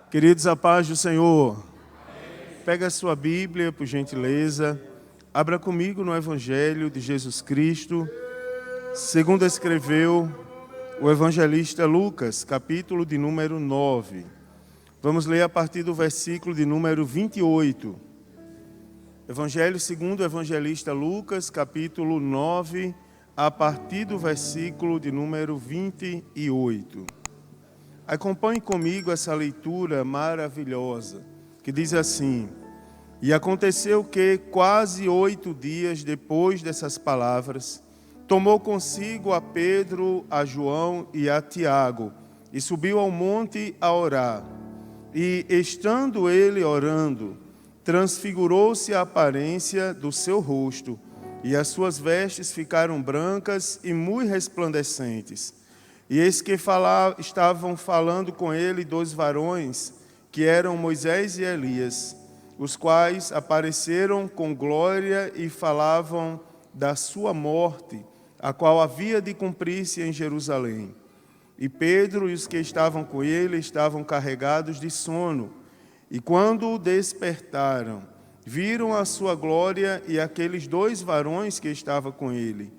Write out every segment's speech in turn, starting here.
Queridos, a paz do Senhor. Pega a sua Bíblia, por gentileza. Abra comigo no Evangelho de Jesus Cristo, segundo escreveu o evangelista Lucas, capítulo de número 9. Vamos ler a partir do versículo de número 28. Evangelho segundo o evangelista Lucas, capítulo 9, a partir do versículo de número 28. Acompanhe comigo essa leitura maravilhosa, que diz assim: E aconteceu que, quase 8 dias depois dessas palavras, tomou consigo a Pedro, a João e a Tiago, e subiu ao monte a orar. E, estando ele orando, transfigurou-se a aparência do seu rosto, e as suas vestes ficaram brancas e muito resplandecentes. E eis que estavam falando com ele 2 varões, que eram Moisés e Elias, os quais apareceram com glória e falavam da sua morte, a qual havia de cumprir-se em Jerusalém. E Pedro e os que estavam com ele estavam carregados de sono, e quando despertaram, viram a sua glória e aqueles 2 varões que estavam com ele.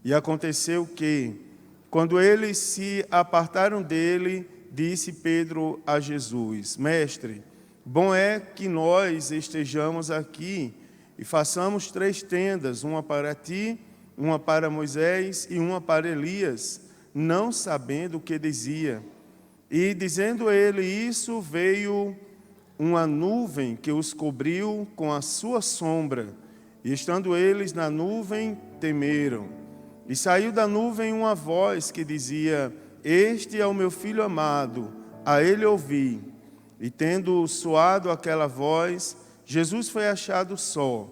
E aconteceu que, quando eles se apartaram dele, disse Pedro a Jesus: Mestre, bom é que nós estejamos aqui e façamos 3 tendas, uma para ti, uma para Moisés e uma para Elias, não sabendo o que dizia. E dizendo ele isso, veio uma nuvem que os cobriu com a sua sombra, e estando eles na nuvem, temeram. E saiu da nuvem uma voz que dizia: Este é o meu filho amado, a ele ouvi. E tendo soado aquela voz, Jesus foi achado só.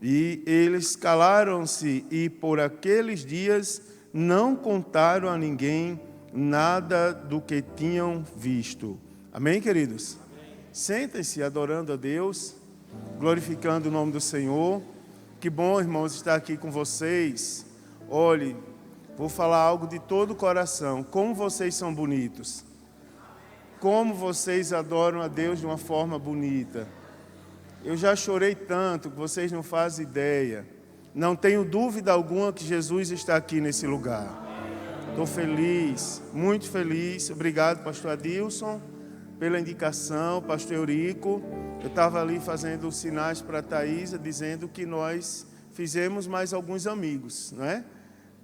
E eles calaram-se e por aqueles dias não contaram a ninguém nada do que tinham visto. Amém, queridos? Sentem-se adorando a Deus, glorificando o nome do Senhor. Que bom, irmãos, estar aqui com vocês. Olhe, vou falar algo de todo o coração. Como vocês são bonitos. Como vocês adoram a Deus de uma forma bonita. Eu já chorei tanto que vocês não fazem ideia. Não tenho dúvida alguma que Jesus está aqui nesse lugar. Estou feliz, muito feliz. Obrigado, pastor Adilson, pela indicação, pastor Eurico. Eu estava ali fazendo sinais para a Thaisa, dizendo que nós fizemos mais alguns amigos, não é?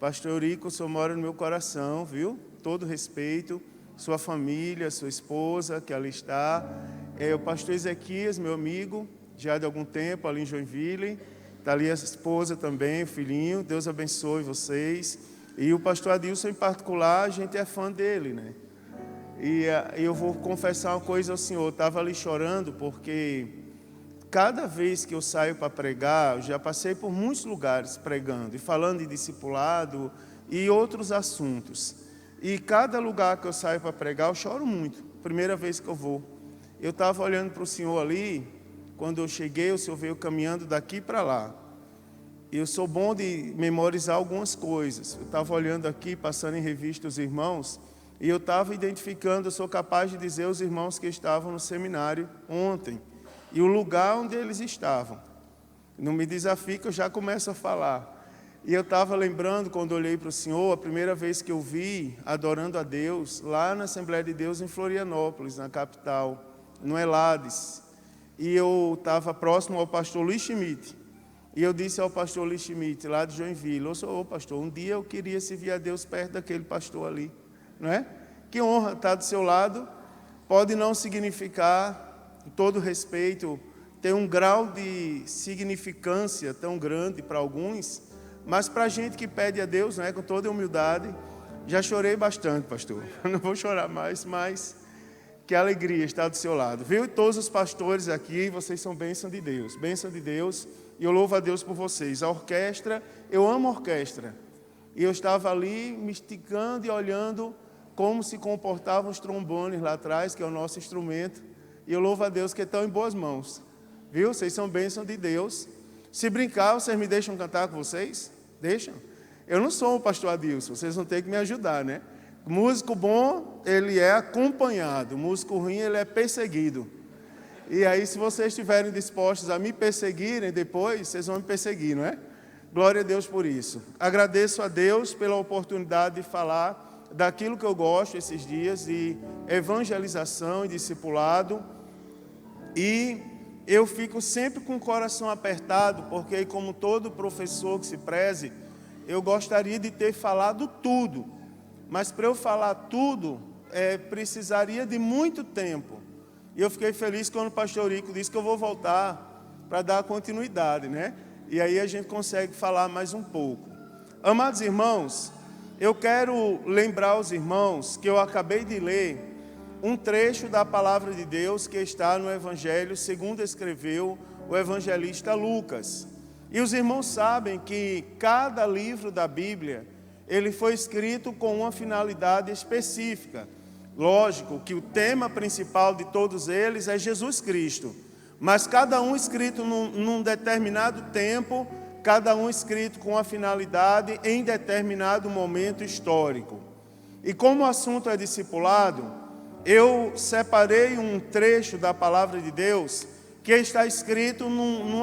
Pastor Eurico, o senhor mora no meu coração, viu? Todo respeito, sua família, sua esposa, que ali está. O pastor Ezequias, meu amigo, já de algum tempo, ali em Joinville. Está ali a esposa também, o filhinho. Deus abençoe vocês. E o pastor Adilson, em particular, a gente é fã dele, né? E eu vou confessar uma coisa ao senhor. Eu estava ali chorando porque cada vez que eu saio para pregar, eu já passei por muitos lugares pregando e falando de discipulado e outros assuntos. E cada lugar que eu saio para pregar, eu choro muito. Primeira vez que eu vou. Eu estava olhando para o senhor ali, quando eu cheguei, o senhor veio caminhando daqui para lá. Eu sou bom de memorizar algumas coisas. Eu estava olhando aqui, passando em revista os irmãos, e eu estava identificando, eu sou capaz de dizer os irmãos que estavam no seminário ontem. E o lugar onde eles estavam. Não me desafie que eu já começo a falar. E eu estava lembrando, quando olhei para o senhor, a primeira vez que eu vi adorando a Deus, lá na Assembleia de Deus em Florianópolis, na capital, no Elades. E eu estava próximo ao pastor Luiz Schmidt. E eu disse ao pastor Luiz Schmidt, lá de Joinville: Ô pastor, um dia eu queria servir a Deus perto daquele pastor ali. Não é? Que honra estar do seu lado. Pode não significar, com todo respeito, tem um grau de significância tão grande para alguns, mas para a gente que pede a Deus, né, com toda humildade, já chorei bastante, pastor. Não vou chorar mais, mas que alegria estar do seu lado, viu? E todos os pastores aqui, vocês são bênção de Deus, e eu louvo a Deus por vocês. A orquestra, eu amo a orquestra, e eu estava ali me esticando e olhando como se comportavam os trombones lá atrás, que é o nosso instrumento. E eu louvo a Deus que estão em boas mãos. Viu? Vocês são bênção de Deus. Se brincar, vocês me deixam cantar com vocês? Deixam? Eu não sou o pastor Adilson, vocês vão ter que me ajudar, né? Músico bom, ele é acompanhado. Músico ruim, ele é perseguido. E aí, se vocês estiverem dispostos a me perseguirem depois, vocês vão me perseguir, não é? Glória a Deus por isso. Agradeço a Deus pela oportunidade de falar daquilo que eu gosto esses dias, de evangelização e discipulado. E eu fico sempre com o coração apertado, porque como todo professor que se preze, eu gostaria de ter falado tudo. Mas para eu falar tudo, precisaria de muito tempo. E eu fiquei feliz quando o pastor Rico disse que eu vou voltar para dar continuidade, né? E aí a gente consegue falar mais um pouco. Amados irmãos, eu quero lembrar aos irmãos que eu acabei de ler um trecho da palavra de Deus que está no Evangelho, segundo escreveu o evangelista Lucas. E os irmãos sabem que cada livro da Bíblia, ele foi escrito com uma finalidade específica. Lógico que o tema principal de todos eles é Jesus Cristo. Mas cada um escrito num determinado tempo, cada um escrito com uma finalidade em determinado momento histórico. E como o assunto é discipulado, eu separei um trecho da palavra de Deus que está escrito num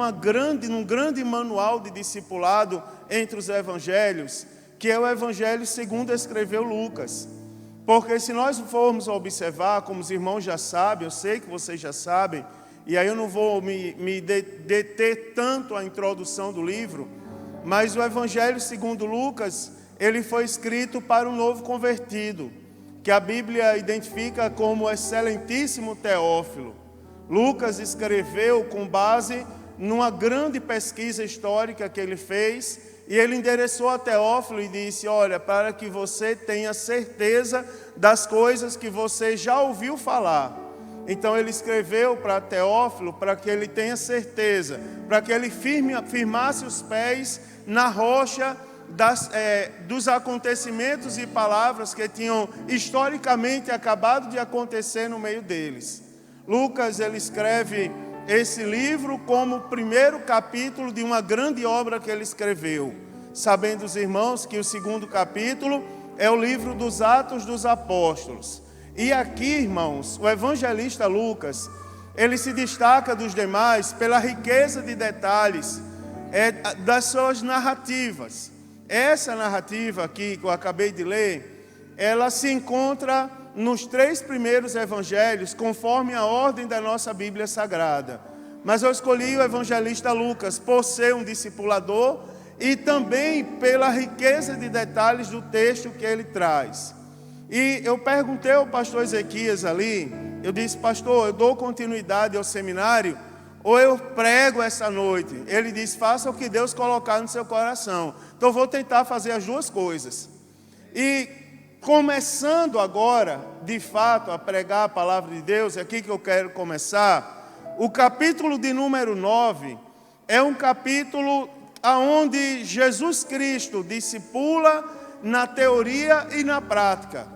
grande manual de discipulado entre os evangelhos, que é o Evangelho segundo escreveu Lucas. Porque se nós formos observar, como os irmãos já sabem, eu sei que vocês já sabem, e aí eu não vou me deter tanto a introdução do livro, mas o Evangelho segundo Lucas, ele foi escrito para o novo convertido, que a Bíblia identifica como o excelentíssimo Teófilo. Lucas escreveu com base numa grande pesquisa histórica que ele fez, e ele endereçou a Teófilo e disse: olha, para que você tenha certeza das coisas que você já ouviu falar. Então ele escreveu para Teófilo para que ele tenha certeza, para que ele firmasse os pés na rocha dos acontecimentos e palavras que tinham historicamente acabado de acontecer no meio deles. Lucas, ele escreve esse livro como o primeiro capítulo de uma grande obra que ele escreveu. Sabendo os irmãos que o segundo capítulo é o livro dos Atos dos Apóstolos. E aqui, irmãos, o evangelista Lucas, ele se destaca dos demais pela riqueza de detalhes das suas narrativas. Essa narrativa aqui que eu acabei de ler, ela se encontra nos 3 primeiros evangelhos, conforme a ordem da nossa Bíblia Sagrada. Mas eu escolhi o evangelista Lucas por ser um discipulador e também pela riqueza de detalhes do texto que ele traz. E eu perguntei ao pastor Ezequias ali, eu disse: pastor, eu dou continuidade ao seminário ou eu prego essa noite? Ele disse: faça o que Deus colocar no seu coração. Então eu vou tentar fazer as duas coisas. E começando agora, de fato, a pregar a palavra de Deus, é aqui que eu quero começar. O capítulo de número 9 é um capítulo onde Jesus Cristo discipula na teoria e na prática.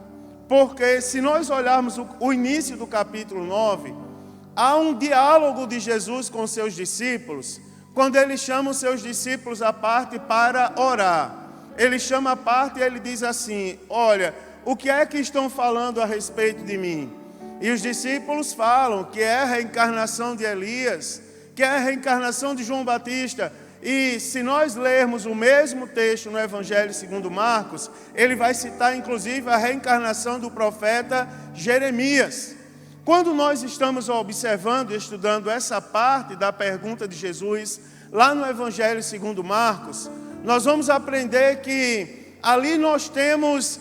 Porque se nós olharmos o início do capítulo 9, há um diálogo de Jesus com seus discípulos, quando ele chama os seus discípulos à parte para orar. Ele chama a parte e ele diz assim: olha, o que é que estão falando a respeito de mim? E os discípulos falam que é a reencarnação de Elias, que é a reencarnação de João Batista. E se nós lermos o mesmo texto no Evangelho segundo Marcos, ele vai citar inclusive a reencarnação do profeta Jeremias. Quando nós estamos observando e estudando essa parte da pergunta de Jesus, lá no Evangelho segundo Marcos, nós vamos aprender que ali nós temos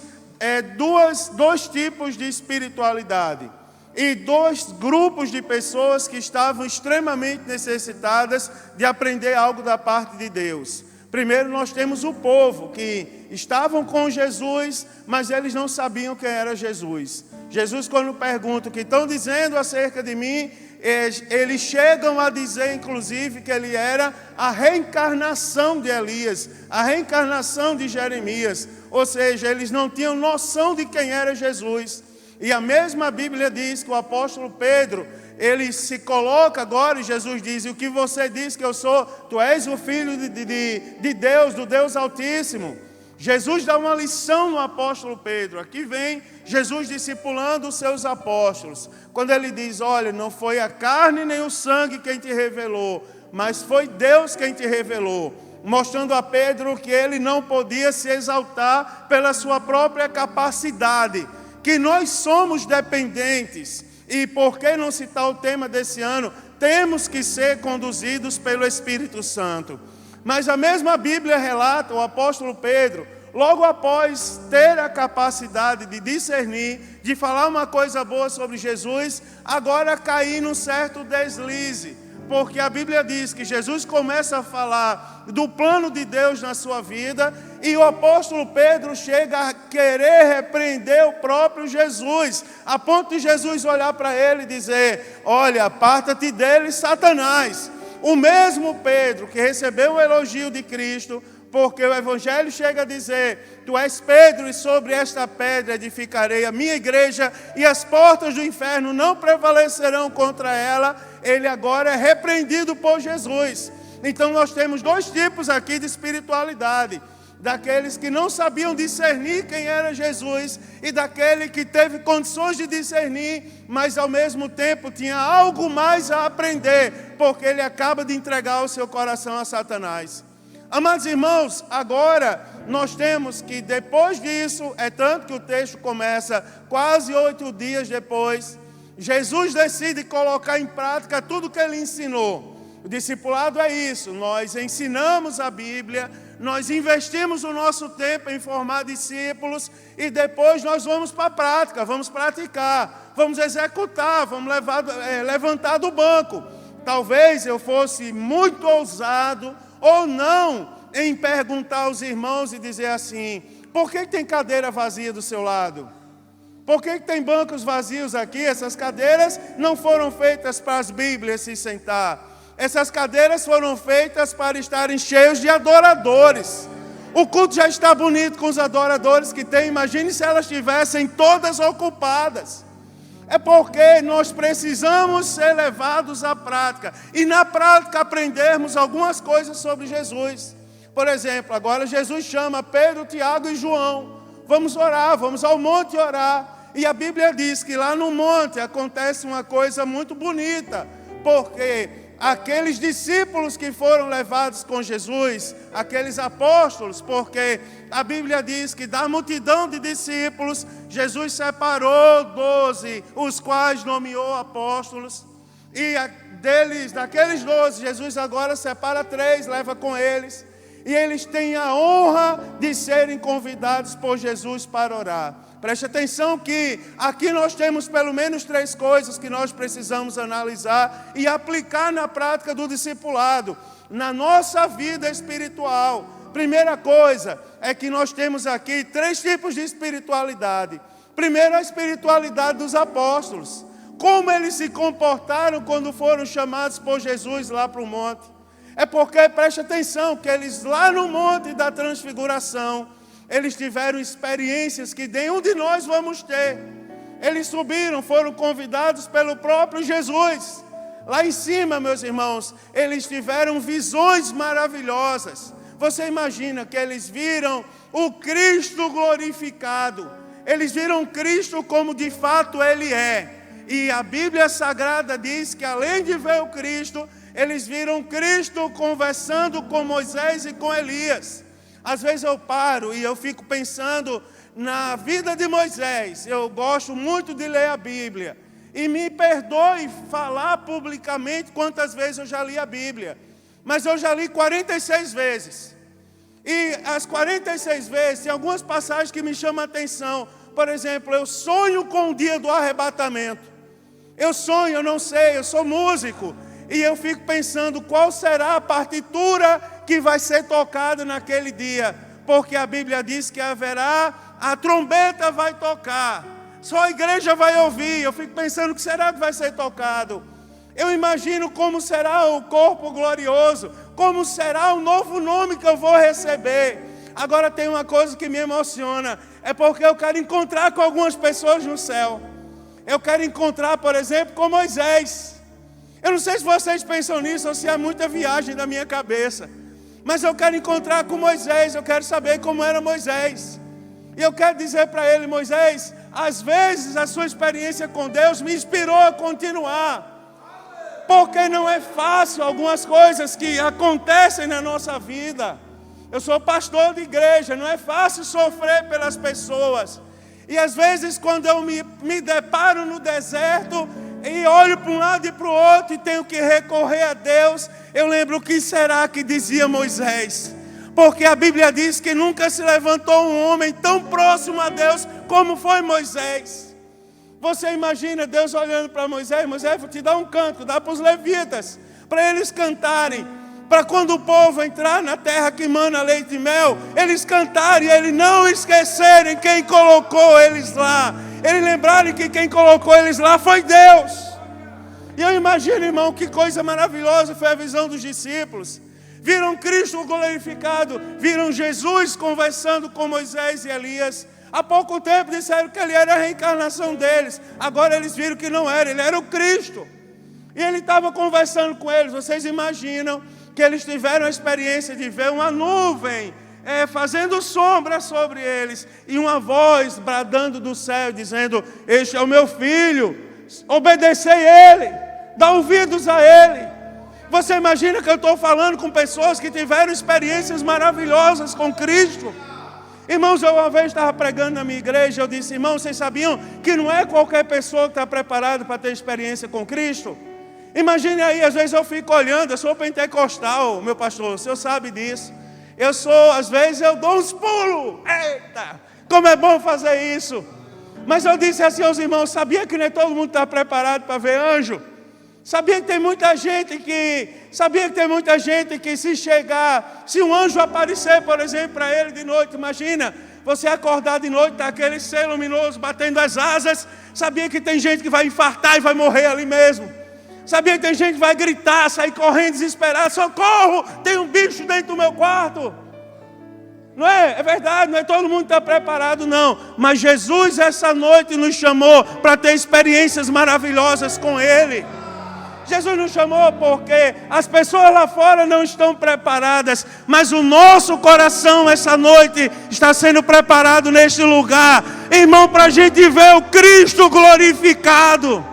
dois tipos de espiritualidade e 2 grupos de pessoas que estavam extremamente necessitadas de aprender algo da parte de Deus. Primeiro nós temos o povo que estavam com Jesus, mas eles não sabiam quem era Jesus. Jesus, quando pergunta o que estão dizendo acerca de mim, eles chegam a dizer inclusive que ele era a reencarnação de Elias, a reencarnação de Jeremias. Ou seja, eles não tinham noção de quem era Jesus. E a mesma Bíblia diz que o apóstolo Pedro, ele se coloca agora e Jesus diz: o que você diz que eu sou? Tu és o Filho de Deus, do Deus Altíssimo. Jesus dá uma lição no apóstolo Pedro. Aqui vem Jesus discipulando os seus apóstolos. Quando ele diz, olha, não foi a carne nem o sangue quem te revelou, mas foi Deus quem te revelou. Mostrando a Pedro que ele não podia se exaltar pela sua própria capacidade, que nós somos dependentes. E por que não citar o tema desse ano? Temos que ser conduzidos pelo Espírito Santo. Mas a mesma Bíblia relata o apóstolo Pedro, logo após ter a capacidade de discernir, de falar uma coisa boa sobre Jesus, agora cair num certo deslize. Porque a Bíblia diz que Jesus começa a falar do plano de Deus na sua vida, e o apóstolo Pedro chega a querer repreender o próprio Jesus, a ponto de Jesus olhar para ele e dizer, olha, aparta-te dele, Satanás. O mesmo Pedro que recebeu o elogio de Cristo, porque o Evangelho chega a dizer, tu és Pedro e sobre esta pedra edificarei a minha igreja e as portas do inferno não prevalecerão contra ela. Ele agora é repreendido por Jesus. Então nós temos dois tipos aqui de espiritualidade. Daqueles que não sabiam discernir quem era Jesus e daquele que teve condições de discernir, mas ao mesmo tempo tinha algo mais a aprender, porque ele acaba de entregar o seu coração a Satanás. Amados irmãos, agora nós temos que depois disso, é tanto que o texto começa quase 8 dias depois, Jesus decide colocar em prática tudo que ele ensinou. O discipulado é isso, nós ensinamos a Bíblia, nós investimos o nosso tempo em formar discípulos e depois nós vamos para a prática, vamos praticar, vamos executar, vamos levantar do banco. Talvez eu fosse muito ousado ou não em perguntar aos irmãos e dizer assim, por que tem cadeira vazia do seu lado? Por que tem bancos vazios aqui? Essas cadeiras não foram feitas para as Bíblias se sentar. Essas cadeiras foram feitas para estarem cheios de adoradores. O culto já está bonito com os adoradores que tem. Imagine se elas estivessem todas ocupadas. É porque nós precisamos ser levados à prática. E na prática aprendermos algumas coisas sobre Jesus. Por exemplo, agora Jesus chama Pedro, Tiago e João. Vamos orar, vamos ao monte orar. E a Bíblia diz que lá no monte acontece uma coisa muito bonita. Porque aqueles discípulos que foram levados com Jesus, aqueles apóstolos, porque a Bíblia diz que da multidão de discípulos, Jesus separou 12, os quais nomeou apóstolos, e daqueles 12, Jesus agora separa 3, leva com eles, e eles têm a honra de serem convidados por Jesus para orar. Preste atenção que aqui nós temos pelo menos 3 coisas que nós precisamos analisar e aplicar na prática do discipulado, na nossa vida espiritual. Primeira coisa é que nós temos aqui 3 tipos de espiritualidade. Primeiro, a espiritualidade dos apóstolos. Como eles se comportaram quando foram chamados por Jesus lá para o monte. É porque, preste atenção, que eles lá no monte da transfiguração, eles tiveram experiências que nenhum de nós vamos ter. Eles subiram, foram convidados pelo próprio Jesus. Lá em cima, meus irmãos, eles tiveram visões maravilhosas. Você imagina que eles viram o Cristo glorificado. Eles viram Cristo como de fato Ele é. E a Bíblia Sagrada diz que além de ver o Cristo, eles viram Cristo conversando com Moisés e com Elias. Às vezes eu paro e eu fico pensando na vida de Moisés. Eu gosto muito de ler a Bíblia. E me perdoe falar publicamente quantas vezes eu já li a Bíblia. Mas eu já li 46 vezes. E as 46 vezes, tem algumas passagens que me chamam a atenção. Por exemplo, eu sonho com o dia do arrebatamento. Eu sonho, eu não sei, eu sou músico. E eu fico pensando qual será a partitura que vai ser tocada naquele dia. Porque a Bíblia diz que haverá, a trombeta vai tocar. Só a igreja vai ouvir. Eu fico pensando o que será que vai ser tocado. Eu imagino como será o corpo glorioso. Como será o novo nome que eu vou receber. Agora tem uma coisa que me emociona. É porque eu quero encontrar com algumas pessoas no céu. Eu quero encontrar, por exemplo, com Moisés. Eu não sei se vocês pensam nisso ou se é muita viagem da minha cabeça. Mas eu quero encontrar com Moisés, eu quero saber como era Moisés. E eu quero dizer para ele: Moisés, às vezes a sua experiência com Deus me inspirou a continuar. Porque não é fácil algumas coisas que acontecem na nossa vida. Eu sou pastor de igreja, não é fácil sofrer pelas pessoas. E às vezes quando eu me deparo no deserto e olho para um lado e para o outro e tenho que recorrer a Deus, eu lembro o que será que dizia Moisés. Porque a Bíblia diz que nunca se levantou um homem tão próximo a Deus como foi Moisés. Você imagina Deus olhando para Moisés: Moisés, vou te dar um canto, dá para os levitas, para eles cantarem, para quando o povo entrar na terra que mana leite e mel, eles cantarem e eles não esquecerem quem colocou eles lá. Eles lembrarem que quem colocou eles lá foi Deus. E eu imagino, irmão, que coisa maravilhosa foi a visão dos discípulos. Viram Cristo glorificado, viram Jesus conversando com Moisés e Elias. Há pouco tempo disseram que ele era a reencarnação deles. Agora eles viram que não era, ele era o Cristo. E ele estava conversando com eles. Vocês imaginam que eles tiveram a experiência de ver uma nuvem fazendo sombra sobre eles, e uma voz bradando do céu, dizendo: este é o meu filho, obedecei ele, dá ouvidos a ele. Você imagina que eu estou falando com pessoas que tiveram experiências maravilhosas com Cristo. Irmãos, eu uma vez estava pregando na minha igreja, eu disse: irmãos, vocês sabiam que não é qualquer pessoa que está preparada para ter experiência com Cristo? Imagine aí, às vezes eu fico olhando, eu sou pentecostal, meu pastor, o senhor sabe disso. Às vezes eu dou uns pulos. Eita, como é bom fazer isso. Mas eu disse assim aos irmãos: sabia que nem todo mundo está preparado para ver anjo? Sabia que tem muita gente que se um anjo aparecer, por exemplo, para ele de noite, imagina, você acordar de noite, tá aquele ser luminoso batendo as asas. Sabia que tem gente que vai infartar e vai morrer ali mesmo. Sabia que tem gente que vai gritar, sair correndo desesperado: socorro, tem um bicho dentro do meu quarto. Não é? É verdade, não é todo mundo que está preparado, não. Mas Jesus essa noite nos chamou para ter experiências maravilhosas com Ele. Jesus nos chamou porque as pessoas lá fora não estão preparadas, mas o nosso coração essa noite está sendo preparado neste lugar, irmão, para a gente ver o Cristo glorificado,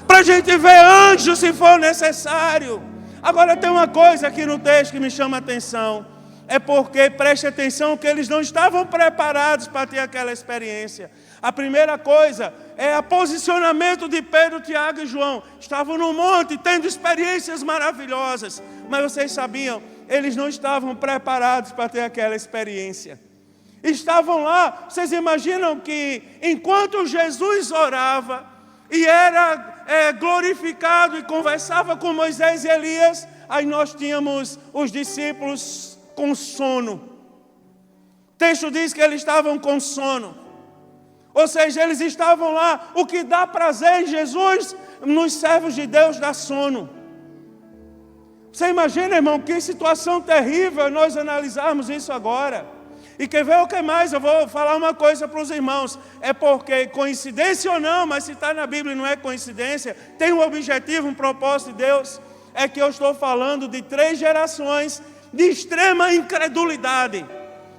para a gente ver anjos se for necessário. Agora tem uma coisa aqui no texto que me chama a atenção, é porque, preste atenção, que eles não estavam preparados para ter aquela experiência. A primeira coisa é o posicionamento de Pedro, Tiago e João. Estavam no monte tendo experiências maravilhosas, mas vocês sabiam, eles não estavam preparados para ter aquela experiência. Estavam lá, vocês imaginam que enquanto Jesus orava e era glorificado e conversava com Moisés e Elias, aí nós tínhamos os discípulos com sono. O texto diz que eles estavam com sono. Ou seja, eles estavam lá. O que dá prazer em Jesus, nos servos de Deus dá sono. Você imagina, irmão, que situação terrível nós analisarmos isso agora. E quer ver o que mais? Eu vou falar uma coisa para os irmãos. É porque, coincidência ou não, mas se está na Bíblia e não é coincidência, tem um objetivo, um propósito de Deus. É que eu estou falando de 3 gerações de extrema incredulidade.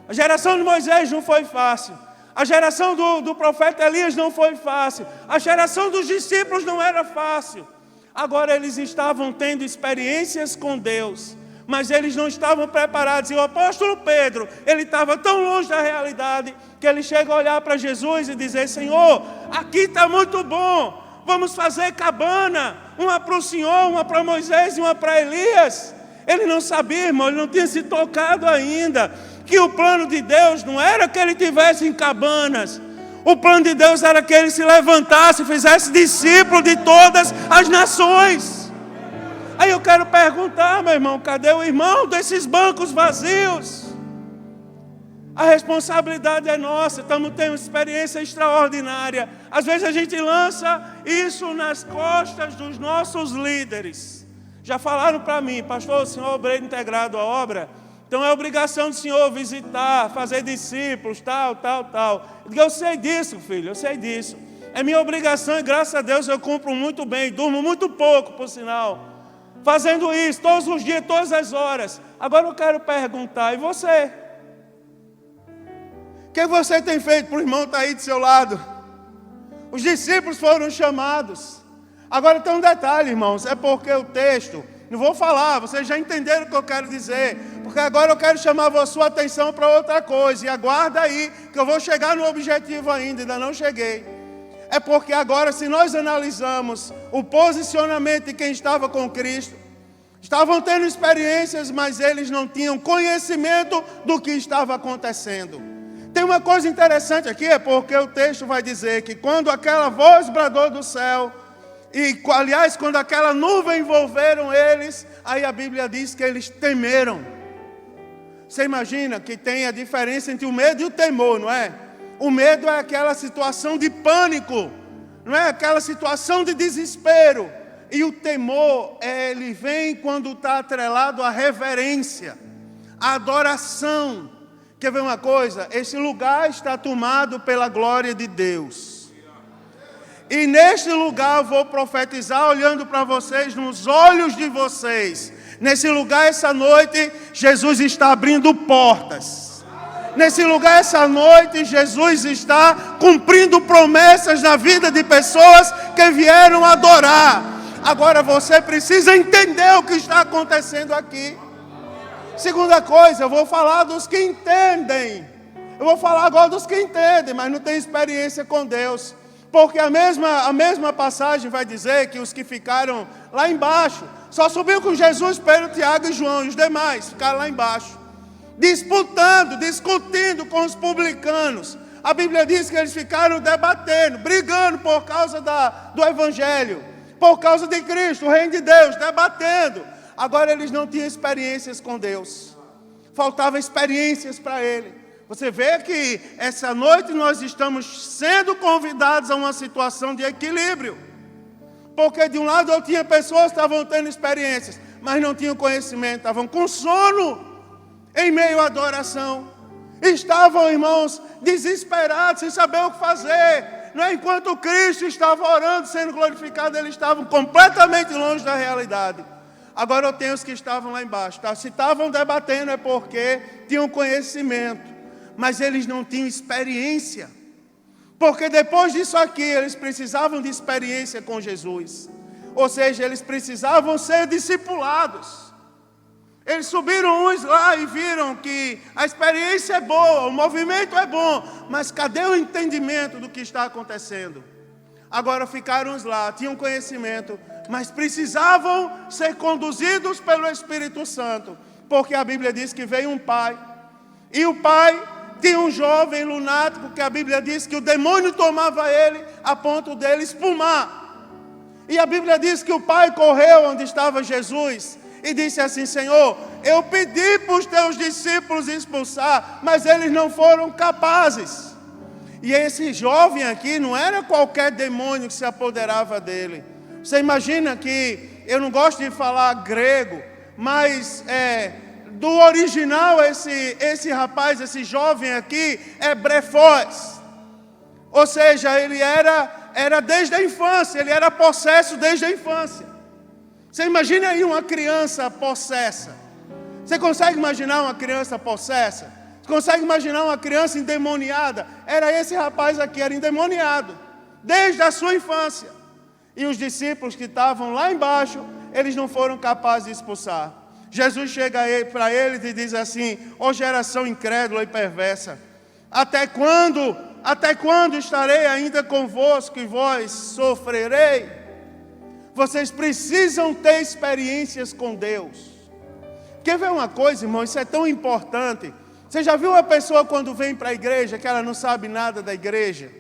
A geração de Moisés não foi fácil. A geração do profeta Elias não foi fácil. A geração dos discípulos não era fácil. Agora eles estavam tendo experiências com Deus, mas eles não estavam preparados. E o apóstolo Pedro, ele estava tão longe da realidade, que ele chega a olhar para Jesus e dizer: Senhor, aqui está muito bom. Vamos fazer cabana. Uma para o Senhor, uma para Moisés e uma para Elias. Ele não sabia, irmão, ele não tinha se tocado ainda, que o plano de Deus não era que ele tivesse em cabanas. O plano de Deus era que ele se levantasse e fizesse discípulo de todas as nações. Aí eu quero perguntar, meu irmão, cadê o irmão desses bancos vazios? A responsabilidade é nossa, estamos tendo uma experiência extraordinária. Às vezes a gente lança isso nas costas dos nossos líderes. Já falaram para mim: pastor, o senhor é obreiro integrado à obra, então é obrigação do senhor visitar, fazer discípulos, tal. Eu sei disso, filho, eu sei disso. É minha obrigação e graças a Deus eu cumpro muito bem, durmo muito pouco, por sinal. fazendo isso todos os dias, todas as horas. Agora eu quero perguntar, e você? O que você tem feito para o irmão estar aí do seu lado? Os discípulos foram chamados. Agora tem um detalhe, irmãos, é porque o texto, não vou falar, vocês já entenderam o que eu quero dizer, porque agora eu quero chamar a sua atenção para outra coisa, e aguarda aí, que eu vou chegar no objetivo ainda não cheguei. É porque agora, se nós analisamos o posicionamento de quem estava com Cristo, estavam tendo experiências, mas eles não tinham conhecimento do que estava acontecendo. Tem uma coisa interessante aqui, é porque o texto vai dizer que quando aquela voz bradou do céu, e aliás, quando aquela nuvem envolveram eles, aí a Bíblia diz que eles temeram. Você imagina que tem a diferença entre o medo e o temor, não é? O medo é aquela situação de pânico, não é? Aquela situação de desespero. E o temor, ele vem quando está atrelado à reverência, à adoração. Quer ver uma coisa? Esse lugar está tomado pela glória de Deus. E neste lugar eu vou profetizar olhando para vocês, nos olhos de vocês. Nesse lugar, essa noite, Jesus está abrindo portas. Nesse lugar, essa noite, Jesus está cumprindo promessas na vida de pessoas que vieram adorar. Agora você precisa entender o que está acontecendo aqui. Segunda coisa, eu vou falar dos que entendem. Eu vou falar agora dos que entendem, mas não têm experiência com Deus. Porque a mesma passagem vai dizer que os que ficaram lá embaixo, só subiu com Jesus, Pedro, Tiago e João, e os demais ficaram lá embaixo, discutindo com os publicanos. A Bíblia diz que eles ficaram debatendo, brigando por causa do Evangelho, por causa de Cristo, o Reino de Deus, debatendo. Agora eles não tinham experiências com Deus, faltavam experiências para Ele. Você vê que essa noite nós estamos sendo convidados a uma situação de equilíbrio. Porque de um lado eu tinha pessoas que estavam tendo experiências, mas não tinham conhecimento, estavam com sono em meio à adoração. Estavam, irmãos, desesperados, sem saber o que fazer. Não é? Enquanto Cristo estava orando, sendo glorificado, eles estavam completamente longe da realidade. Agora eu tenho os que estavam lá embaixo. Tá? Se estavam debatendo é porque tinham conhecimento, mas eles não tinham experiência. Porque depois disso aqui, eles precisavam de experiência com Jesus. Ou seja, eles precisavam ser discipulados. Eles subiram uns lá e viram que a experiência é boa, o movimento é bom, mas cadê o entendimento do que está acontecendo? Agora ficaram uns lá, tinham conhecimento, mas precisavam ser conduzidos pelo Espírito Santo. Porque a Bíblia diz que veio um pai, e o pai tinha um jovem lunático que a Bíblia diz que o demônio tomava ele a ponto dele espumar. E a Bíblia diz que o pai correu onde estava Jesus e disse assim: Senhor, eu pedi para os teus discípulos expulsar, mas eles não foram capazes. E esse jovem aqui não era qualquer demônio que se apoderava dele. Você imagina que, eu não gosto de falar grego, mas do original, esse rapaz, esse jovem aqui, é brefós. Ou seja, ele era desde a infância, ele era possesso desde a infância. Você imagina aí uma criança possessa. Você consegue imaginar uma criança possessa? Você consegue imaginar uma criança endemoniada? Era esse rapaz aqui, era endemoniado, desde a sua infância. E os discípulos que estavam lá embaixo, eles não foram capazes de expulsar. Jesus chega para eles e diz assim: ó geração incrédula e perversa, até quando estarei ainda convosco e vós sofrerei? Vocês precisam ter experiências com Deus. Quer ver uma coisa, irmão? Isso é tão importante. Você já viu uma pessoa quando vem para a igreja que ela não sabe nada da igreja?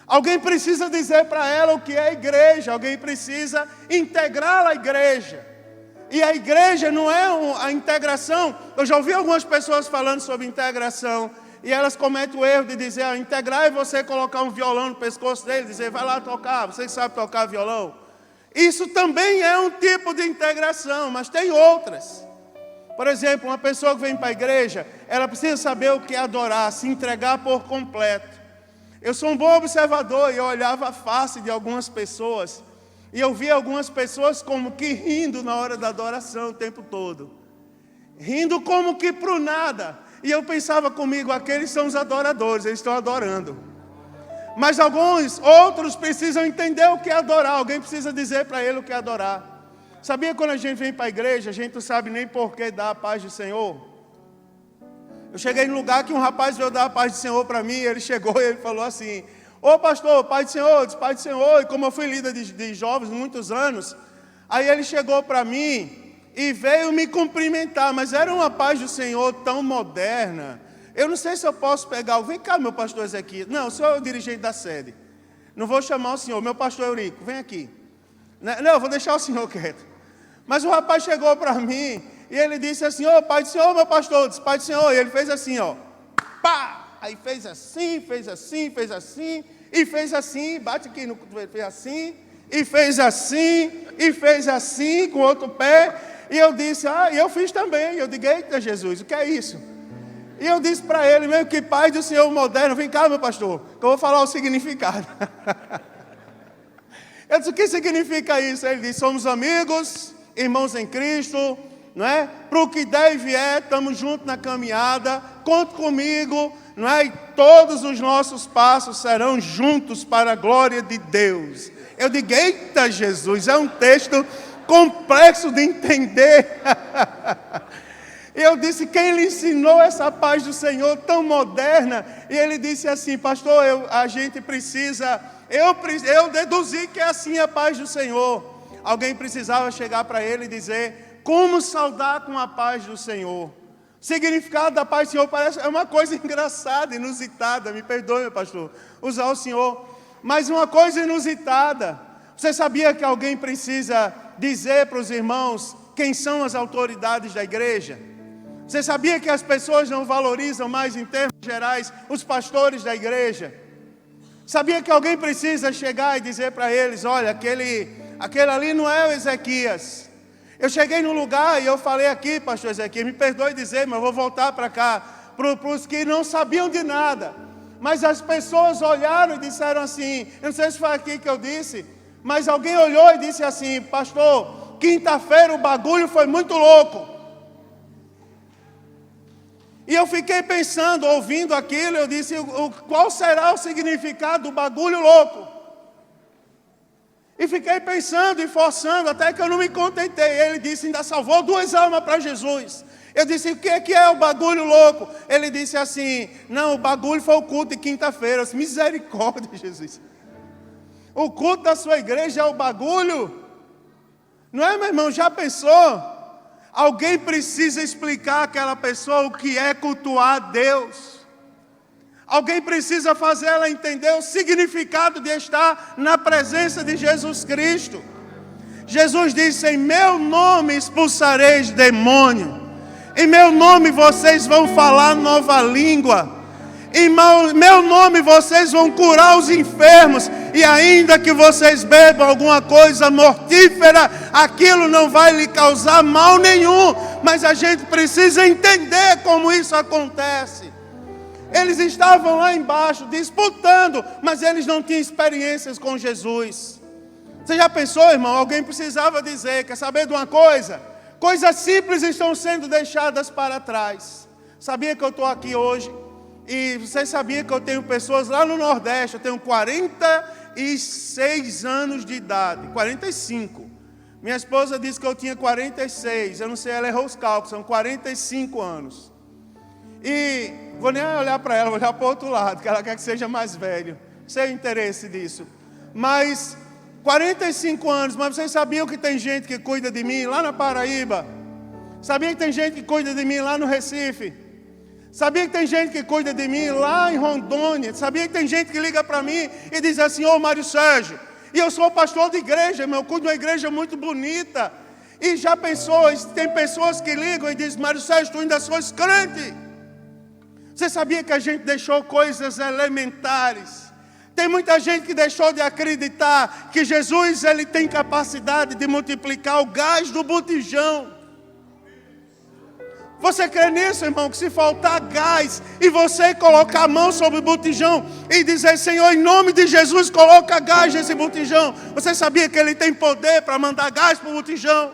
Alguém precisa dizer para ela o que é a igreja, alguém precisa integrá-la à igreja. E a igreja não é a integração. Eu já ouvi algumas pessoas falando sobre integração, e elas cometem o erro de dizer: integrar é você colocar um violão no pescoço dele e dizer: vai lá tocar, você sabe tocar violão. Isso também é um tipo de integração, mas tem outras. Por exemplo, uma pessoa que vem para a igreja, ela precisa saber o que é adorar, se entregar por completo. Eu sou um bom observador e eu olhava a face de algumas pessoas, E eu vi algumas pessoas como que rindo na hora da adoração o tempo todo. Rindo como que para o nada. E eu pensava comigo, aqueles são os adoradores, eles estão adorando. Mas outros precisam entender o que é adorar. Alguém precisa dizer para ele o que é adorar. Sabia quando a gente vem para a igreja, a gente não sabe nem por que dar a paz do Senhor? Eu cheguei num lugar que um rapaz veio dar a paz do Senhor para mim, ele chegou e ele falou assim, ô pastor, paz do Senhor, eu disse, paz do Senhor. E como eu fui líder de jovens muitos anos, aí ele chegou para mim e veio me cumprimentar, mas era uma paz do Senhor tão moderna. Eu não sei se eu posso pegar, vem cá meu pastor Ezequiel, não, o senhor é o dirigente da sede, não vou chamar o senhor, meu pastor Eurico, vem aqui. Não, eu vou deixar o senhor quieto. Mas o rapaz chegou para mim e ele disse assim, ô pai do Senhor, meu pastor, eu disse, pai do Senhor, e ele fez assim, ó, pá, aí fez assim, fez assim, fez assim, e fez assim, bate aqui no cotovelo, fez assim, e fez assim, e fez assim, com o outro pé, e eu disse, e eu fiz também, eu digo, eita Jesus, o que é isso? E eu disse para ele, mesmo que pai do Senhor moderno, vem cá meu pastor, que eu vou falar o significado. Eu disse, o que significa isso? Ele disse, somos amigos, irmãos em Cristo, não é? Para o que der e vier, estamos juntos na caminhada, conte comigo, não é? E todos os nossos passos serão juntos para a glória de Deus. Eu digo, eita Jesus, é um texto complexo de entender. Eu disse, quem lhe ensinou essa paz do Senhor tão moderna? E ele disse assim, pastor, a gente precisa, eu deduzi que é assim a paz do Senhor. Alguém precisava chegar para ele e dizer, como saudar com a paz do Senhor? O significado da paz do Senhor é uma coisa engraçada, inusitada, me perdoe, meu pastor, usar o Senhor, mas uma coisa inusitada. Você sabia que alguém precisa dizer para os irmãos quem são as autoridades da igreja? Você sabia que as pessoas não valorizam mais, em termos gerais, os pastores da igreja? Sabia que alguém precisa chegar e dizer para eles, olha, aquele ali não é o Ezequias. Eu cheguei num lugar e eu falei aqui, pastor Ezequias, me perdoe dizer, mas eu vou voltar para cá, para os que não sabiam de nada. Mas as pessoas olharam e disseram assim, eu não sei se foi aqui que eu disse, mas alguém olhou e disse assim, pastor, quinta-feira o bagulho foi muito louco. E eu fiquei pensando, ouvindo aquilo, eu disse, qual será o significado do bagulho louco? E fiquei pensando e forçando, até que eu não me contentei. Ele disse, ainda salvou 2 almas para Jesus. Eu disse, o que é o bagulho louco? Ele disse assim, não, o bagulho foi o culto de quinta-feira. Eu disse, misericórdia, Jesus. O culto da sua igreja é o bagulho? Não é, meu irmão? Já pensou? Alguém precisa explicar àquela pessoa o que é cultuar a Deus. Alguém precisa fazer ela entender o significado de estar na presença de Jesus Cristo. Jesus disse, em meu nome expulsareis demônio. Em meu nome vocês vão falar nova língua. Em meu nome vocês vão curar os enfermos. E ainda que vocês bebam alguma coisa mortífera, aquilo não vai lhe causar mal nenhum. Mas a gente precisa entender como isso acontece. Eles estavam lá embaixo disputando, mas eles não tinham experiências com Jesus. Você já pensou, irmão? Alguém precisava dizer, quer saber de uma coisa? Coisas simples estão sendo deixadas para trás. Sabia que eu estou aqui hoje? E você sabia que eu tenho pessoas lá no Nordeste, eu tenho 46 anos de idade, 45. Minha esposa disse que eu tinha 46, eu não sei, ela errou os cálculos, são 45 anos. E vou nem olhar para ela, vou olhar para o outro lado, que ela quer que seja mais velho. Sei o interesse disso. Mas 45 anos, mas vocês sabiam que tem gente que cuida de mim lá na Paraíba? Sabia que tem gente que cuida de mim lá no Recife? Sabia que tem gente que cuida de mim lá em Rondônia? Sabia que tem gente que liga para mim e diz assim, ô Mário Sérgio, e eu sou pastor de igreja, eu cuido de uma igreja muito bonita. E já pensou, tem pessoas que ligam e dizem, Mário Sérgio, tu ainda sois crente? Você sabia que a gente deixou coisas elementares? Tem muita gente que deixou de acreditar que Jesus ele tem capacidade de multiplicar o gás do botijão. Você crê nisso, irmão? Que se faltar gás e você colocar a mão sobre o botijão e dizer: Senhor, em nome de Jesus, coloca gás nesse botijão. Você sabia que Ele tem poder para mandar gás para o botijão?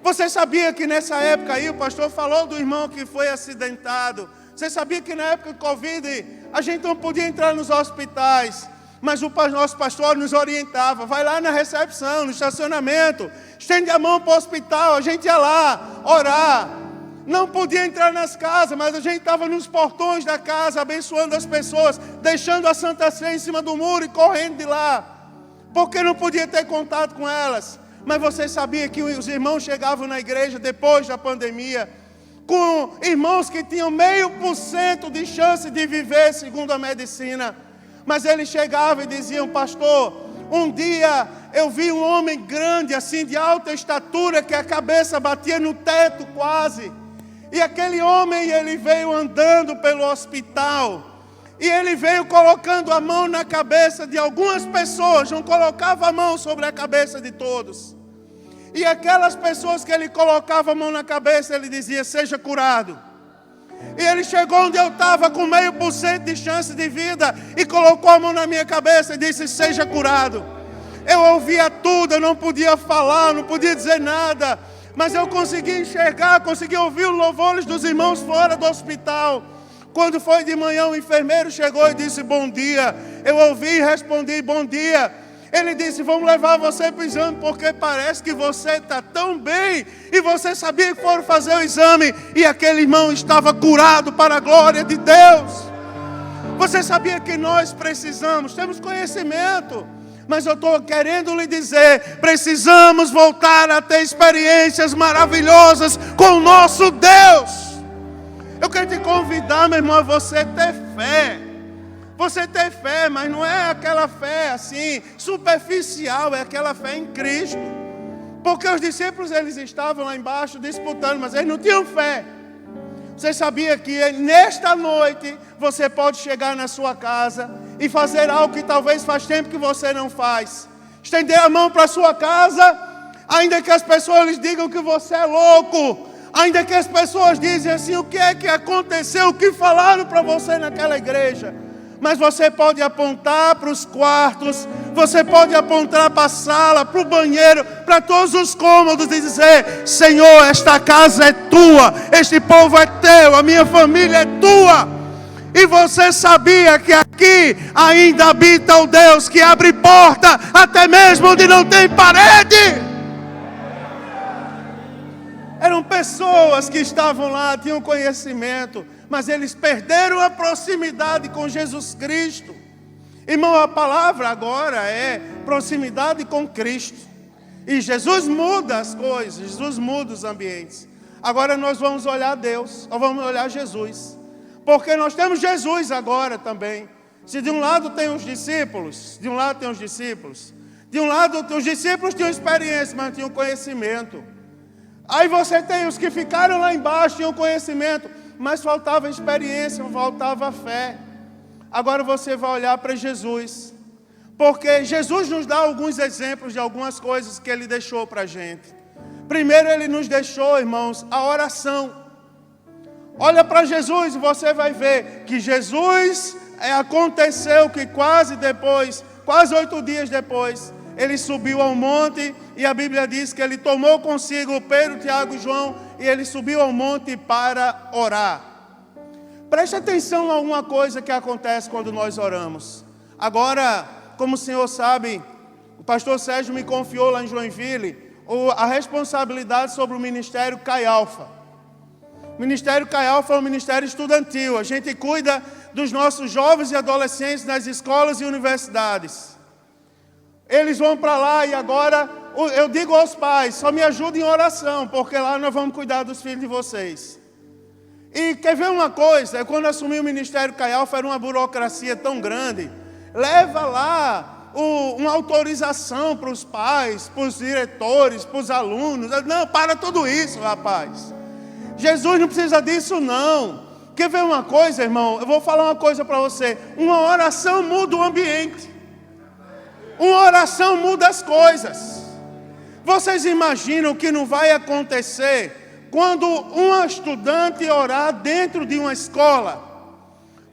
Você sabia que nessa época aí, o pastor falou do irmão que foi acidentado. Você sabia que na época do Covid, a gente não podia entrar nos hospitais. Mas o nosso pastor nos orientava: vai lá na recepção, no estacionamento, estende a mão para o hospital. A gente ia lá orar. Não podia entrar nas casas, mas a gente estava nos portões da casa, abençoando as pessoas, deixando a Santa Ceia em cima do muro e correndo de lá, porque não podia ter contato com elas. Mas você sabia que os irmãos chegavam na igreja depois da pandemia, com irmãos que tinham 0,5% de chance de viver segundo a medicina, mas eles chegavam e diziam: pastor, um dia eu vi um homem grande, assim, de alta estatura, que a cabeça batia no teto quase. E aquele homem, ele veio andando pelo hospital. E ele veio colocando a mão na cabeça de algumas pessoas. Não colocava a mão sobre a cabeça de todos. E aquelas pessoas que ele colocava a mão na cabeça, ele dizia: seja curado. E ele chegou onde eu estava com 0,5% de chance de vida e colocou a mão na minha cabeça e disse: seja curado. Eu ouvia tudo, eu não podia falar, não podia dizer nada, mas eu consegui enxergar, consegui ouvir os louvores dos irmãos fora do hospital. Quando foi de manhã, o enfermeiro chegou e disse: bom dia. Eu ouvi e respondi: bom dia. Ele disse: vamos levar você para o exame, porque parece que você está tão bem. E você sabia que foram fazer o exame e aquele irmão estava curado para a glória de Deus. Você sabia que nós precisamos, temos conhecimento, mas eu estou querendo lhe dizer: precisamos voltar a ter experiências maravilhosas com o nosso Deus. Eu quero te convidar, meu irmão, a você ter fé. Você ter fé, mas não é aquela fé assim, superficial, é aquela fé em Cristo. Porque os discípulos, eles estavam lá embaixo disputando, mas eles não tinham fé. Você sabia que nesta noite você pode chegar na sua casa e fazer algo que talvez faz tempo que você não faz? Estender a mão para a sua casa, ainda que as pessoas lhes digam que você é louco, ainda que as pessoas dizem assim: o que é que aconteceu, o que falaram para você naquela igreja? Mas você pode apontar para os quartos, você pode apontar para a sala, para o banheiro, para todos os cômodos e dizer: Senhor, esta casa é tua, este povo é teu, a minha família é tua. E você sabia que aqui ainda habita o Deus que abre porta até mesmo onde não tem parede? Eram pessoas que estavam lá, tinham conhecimento, mas eles perderam a proximidade com Jesus Cristo. Irmão, a palavra agora é proximidade com Cristo. E Jesus muda as coisas, Jesus muda os ambientes. Agora nós vamos olhar Deus, nós vamos olhar Jesus. Porque nós temos Jesus agora também. Se de um lado tem os discípulos, de um lado tem os discípulos. De um lado os discípulos tinham experiência, mas não tinham conhecimento. Aí você tem os que ficaram lá embaixo, tinham conhecimento, mas faltava experiência, faltava fé. Agora você vai olhar para Jesus, porque Jesus nos dá alguns exemplos de algumas coisas que Ele deixou para a gente. Primeiro Ele nos deixou, irmãos, a oração. Olha para Jesus e você vai ver que Jesus, aconteceu que quase 8 dias depois, Ele subiu ao monte e a Bíblia diz que Ele tomou consigo Pedro, Tiago e João e Ele subiu ao monte para orar. Preste atenção a uma coisa que acontece quando nós oramos. Agora, como o senhor sabe, o pastor Sérgio me confiou lá em Joinville a responsabilidade sobre o Ministério Caialfa. O Ministério Caialfa é um ministério estudantil. A gente cuida dos nossos jovens e adolescentes nas escolas e universidades. Eles vão para lá e agora eu digo aos pais: só me ajudem em oração, porque lá nós vamos cuidar dos filhos de vocês. E quer ver uma coisa? Quando assumi o Ministério Caialfa, era uma burocracia tão grande. Leva lá uma autorização para os pais, para os diretores, para os alunos. Não, para tudo isso, rapaz. Jesus não precisa disso, não. Quer ver uma coisa, irmão? Eu vou falar uma coisa para você. Uma oração muda o ambiente. Uma oração muda as coisas. Vocês imaginam que não vai acontecer quando um estudante orar dentro de uma escola.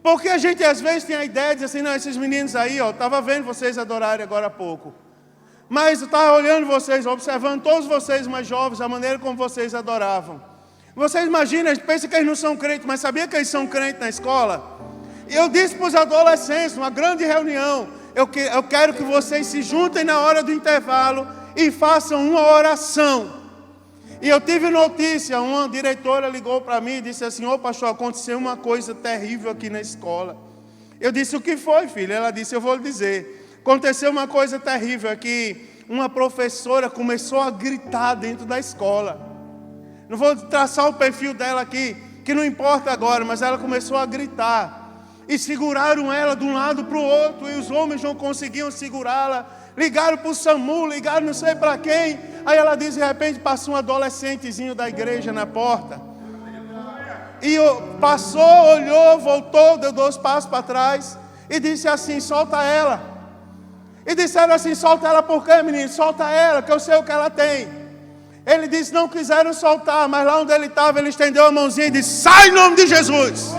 Porque a gente às vezes tem a ideia de dizer assim, não, esses meninos aí, ó, estava vendo vocês adorarem agora há pouco. Mas eu estava olhando vocês, observando todos vocês mais jovens, a maneira como vocês adoravam. Vocês imaginam, pensam que eles não são crentes, mas sabia que eles são crentes na escola? E eu disse para os adolescentes, uma grande reunião, eu quero que vocês se juntem na hora do intervalo e façam uma oração. E eu tive notícia, uma diretora ligou para mim e disse assim, ô pastor, aconteceu uma coisa terrível aqui na escola. Eu disse, o que foi, filha? Ela disse, eu vou lhe dizer. Aconteceu uma coisa terrível aqui, uma professora começou a gritar dentro da escola. Não vou traçar o perfil dela aqui, que não importa agora, mas ela começou a gritar. E seguraram ela de um lado para o outro, e os homens não conseguiam segurá-la. Ligaram para o SAMU, ligaram não sei para quem. Aí ela diz, de repente passou um adolescentezinho da igreja na porta. E passou, olhou, voltou, deu 2 passos para trás. E disse assim, solta ela. E disseram assim, solta ela por quê, menino? Solta ela, que eu sei o que ela tem. Ele disse, não quiseram soltar, mas lá onde ele estava, ele estendeu a mãozinha e disse, sai em nome de Jesus.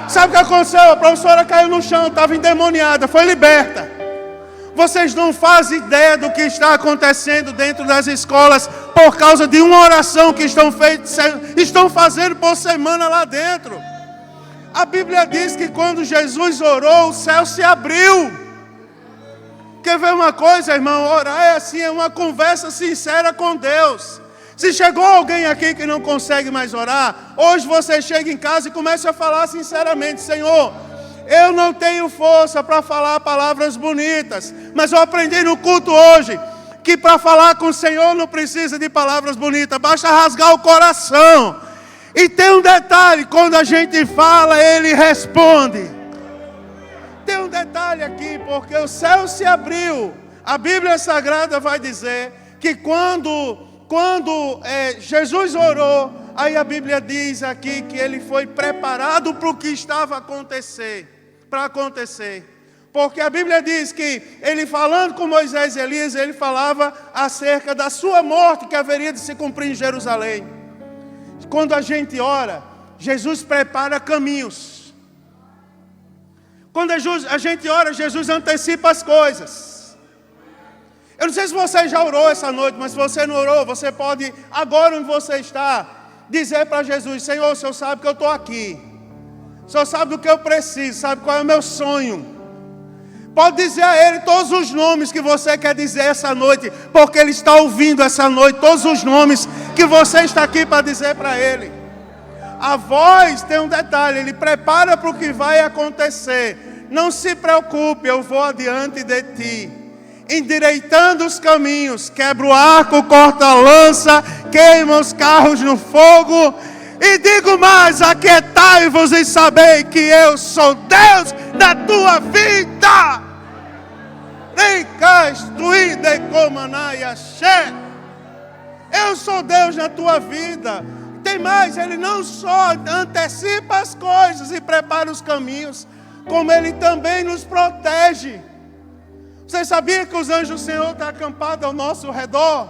Sabe o que aconteceu? A professora caiu no chão, estava endemoniada, foi liberta. Vocês não fazem ideia do que está acontecendo dentro das escolas por causa de uma oração que estão fazendo por semana lá dentro. A Bíblia diz que quando Jesus orou, o céu se abriu. Quer ver uma coisa, irmão? Orar é assim, é uma conversa sincera com Deus. Se chegou alguém aqui que não consegue mais orar, hoje você chega em casa e começa a falar sinceramente, Senhor, eu não tenho força para falar palavras bonitas, mas eu aprendi no culto hoje que para falar com o Senhor não precisa de palavras bonitas, basta rasgar o coração. E tem um detalhe, quando a gente fala, Ele responde. Tem um detalhe aqui, porque o céu se abriu. A Bíblia Sagrada vai dizer que quando Jesus orou, aí a Bíblia diz aqui que ele foi preparado para o que estava para acontecer. Porque a Bíblia diz que ele falando com Moisés e Elias, ele falava acerca da sua morte que haveria de se cumprir em Jerusalém. Quando a gente ora, Jesus prepara caminhos. Quando a gente ora, Jesus antecipa as coisas. Eu não sei se você já orou essa noite, mas se você não orou, você pode, agora onde você está, dizer para Jesus, Senhor, o Senhor sabe que eu estou aqui. O Senhor sabe do que eu preciso, sabe qual é o meu sonho. Pode dizer a Ele todos os nomes que você quer dizer essa noite, porque Ele está ouvindo essa noite, todos os nomes que você está aqui para dizer para Ele. A voz tem um detalhe, Ele prepara para o que vai acontecer. Não se preocupe, eu vou adiante de ti. Endireitando os caminhos, quebra o arco, corta a lança, queima os carros no fogo. E digo mais, aquietai-vos e sabei que eu sou Deus da tua vida. Eu sou Deus na tua vida. Tem mais, Ele não só antecipa as coisas e prepara os caminhos, como Ele também nos protege. Você sabia que os anjos do Senhor estão acampados ao nosso redor?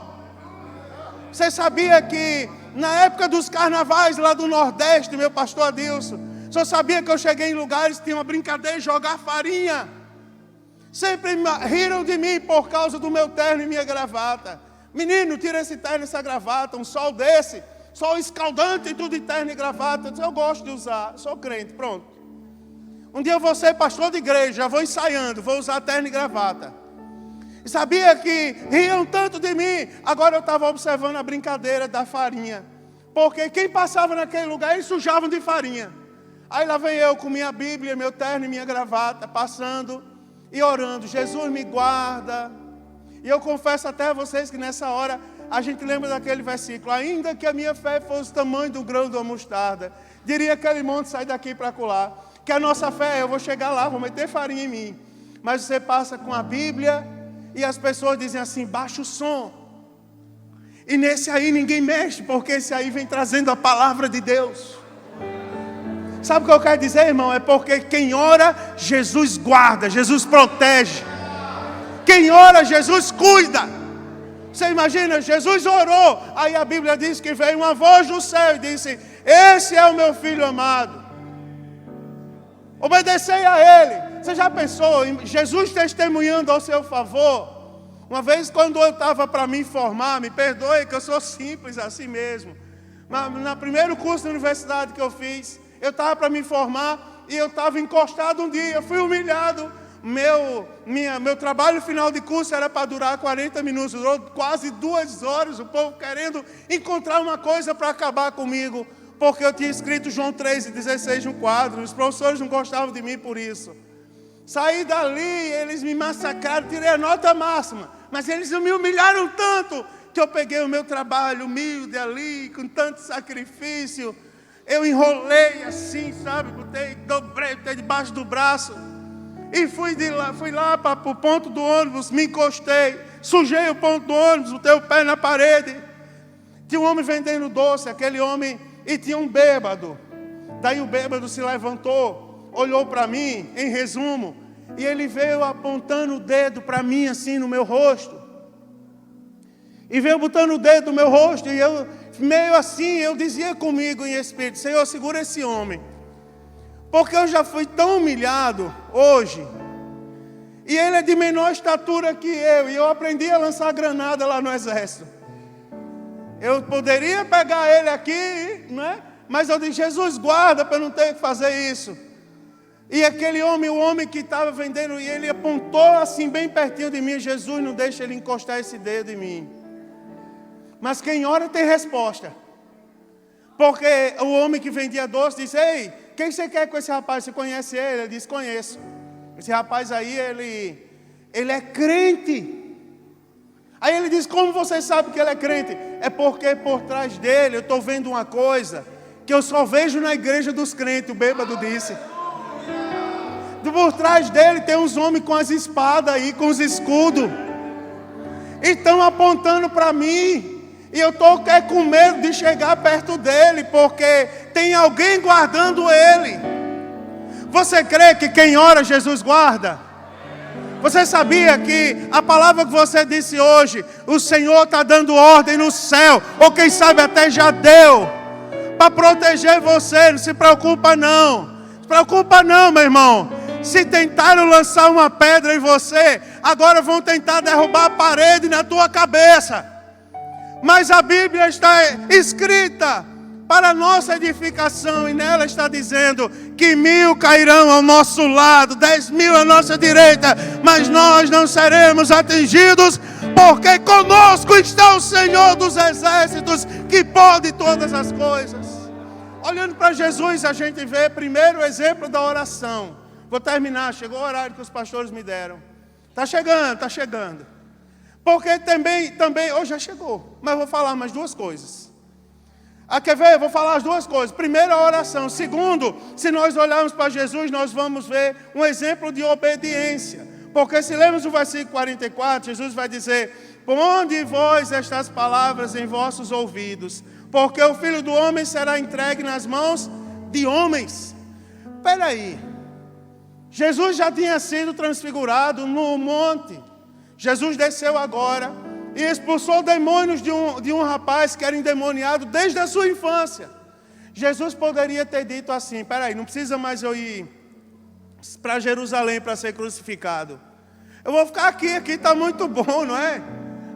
Você sabia que na época dos carnavais lá do Nordeste, meu pastor Adilson, só sabia que eu cheguei em lugares que tinha uma brincadeira de jogar farinha. Sempre riram de mim por causa do meu terno e minha gravata. Menino, tira esse terno e essa gravata, um sol desse, sol escaldante e tudo de terno e gravata. Eu disse, eu gosto de usar, sou crente, pronto. Um dia eu vou ser pastor de igreja, já vou ensaiando, vou usar terno e gravata. E sabia que riam tanto de mim, agora eu estava observando a brincadeira da farinha. Porque quem passava naquele lugar, eles sujavam de farinha. Aí lá vem eu com minha Bíblia, meu terno e minha gravata, passando e orando. Jesus me guarda. E eu confesso até a vocês que nessa hora, a gente lembra daquele versículo. Ainda que a minha fé fosse o tamanho do grão de uma mostarda, diria aquele monte, sai daqui para acolá. Que a nossa fé, eu vou chegar lá, vou meter farinha em mim. Mas você passa com a Bíblia e as pessoas dizem assim, baixa o som. E nesse aí ninguém mexe, porque esse aí vem trazendo a palavra de Deus. Sabe o que eu quero dizer, irmão? É porque quem ora, Jesus guarda, Jesus protege. Quem ora, Jesus cuida. Você imagina, Jesus orou. Aí a Bíblia diz que veio uma voz do céu e disse: esse é o meu filho amado. Obedecei a Ele. Você já pensou em Jesus testemunhando ao seu favor? Uma vez, quando eu estava para me formar, me perdoe que eu sou simples assim mesmo. Mas no primeiro curso da universidade que eu fiz, eu estava para me formar e eu estava encostado um dia. Eu fui humilhado. Meu trabalho final de curso era para durar 40 minutos. Durou quase 2 horas. O povo querendo encontrar uma coisa para acabar comigo. Porque eu tinha escrito João 3,16 no quadro. Os professores não gostavam de mim por isso. Saí dali, eles me massacraram, tirei a nota máxima. Mas eles me humilharam tanto que eu peguei o meu trabalho humilde ali, com tanto sacrifício. Eu enrolei assim, sabe? Dobrei debaixo do braço. E fui lá para o ponto do ônibus, me encostei. Sujei o ponto do ônibus, botei o pé na parede. Tinha um homem vendendo doce, aquele homem... E tinha um bêbado. Daí o bêbado se levantou, olhou para mim, em resumo, e ele veio apontando o dedo para mim, assim, no meu rosto. E veio botando o dedo no meu rosto, e eu, meio assim, eu dizia comigo em espírito: Senhor, segura esse homem. Porque eu já fui tão humilhado hoje. E ele é de menor estatura que eu, e eu aprendi a lançar granada lá no exército. Eu poderia pegar ele aqui, né? Mas eu disse: Jesus, guarda para eu não ter que fazer isso. E aquele homem, o homem que estava vendendo, e ele apontou assim bem pertinho de mim: Jesus, não deixa ele encostar esse dedo em mim. Mas quem ora tem resposta. Porque o homem que vendia doce disse: ei, quem você quer com esse rapaz? Você conhece ele? Ele disse: conheço. Esse rapaz aí, ele é crente. Aí ele diz: como você sabe que ele é crente? É porque por trás dele eu estou vendo uma coisa que eu só vejo na igreja dos crentes. O bêbado disse. Por trás dele tem uns homens com as espadas aí, com os escudos. E estão apontando para mim. E eu estou com medo de chegar perto dele, porque tem alguém guardando ele. Você crê que quem ora Jesus guarda? Você sabia que a palavra que você disse hoje, o Senhor está dando ordem no céu, ou quem sabe até já deu, para proteger você? Não se preocupa não. Não se preocupa não, meu irmão. Se tentaram lançar uma pedra em você, agora vão tentar derrubar a parede na tua cabeça. Mas a Bíblia está escrita para a nossa edificação, e nela está dizendo que 1000 cairão ao nosso lado, 10.000 à nossa direita, mas nós não seremos atingidos, porque conosco está o Senhor dos exércitos, que pode todas as coisas. Olhando para Jesus, a gente vê primeiro o exemplo da oração. Vou terminar, chegou o horário que os pastores me deram. Está chegando. Porque também, hoje já chegou, mas vou falar mais 2 coisas. Quer ver? Eu vou falar as 2 coisas. Primeiro, a oração. Segundo, se nós olharmos para Jesus, nós vamos ver um exemplo de obediência. Porque se lermos o versículo 44, Jesus vai dizer: ponde vós estas palavras em vossos ouvidos, porque o Filho do Homem será entregue nas mãos de homens. Espera aí. Jesus já tinha sido transfigurado no monte. Jesus desceu agora e expulsou demônios de um rapaz que era endemoniado desde a sua infância. Jesus poderia ter dito assim: peraí, não precisa mais eu ir para Jerusalém para ser crucificado. Eu vou ficar aqui está muito bom, não é?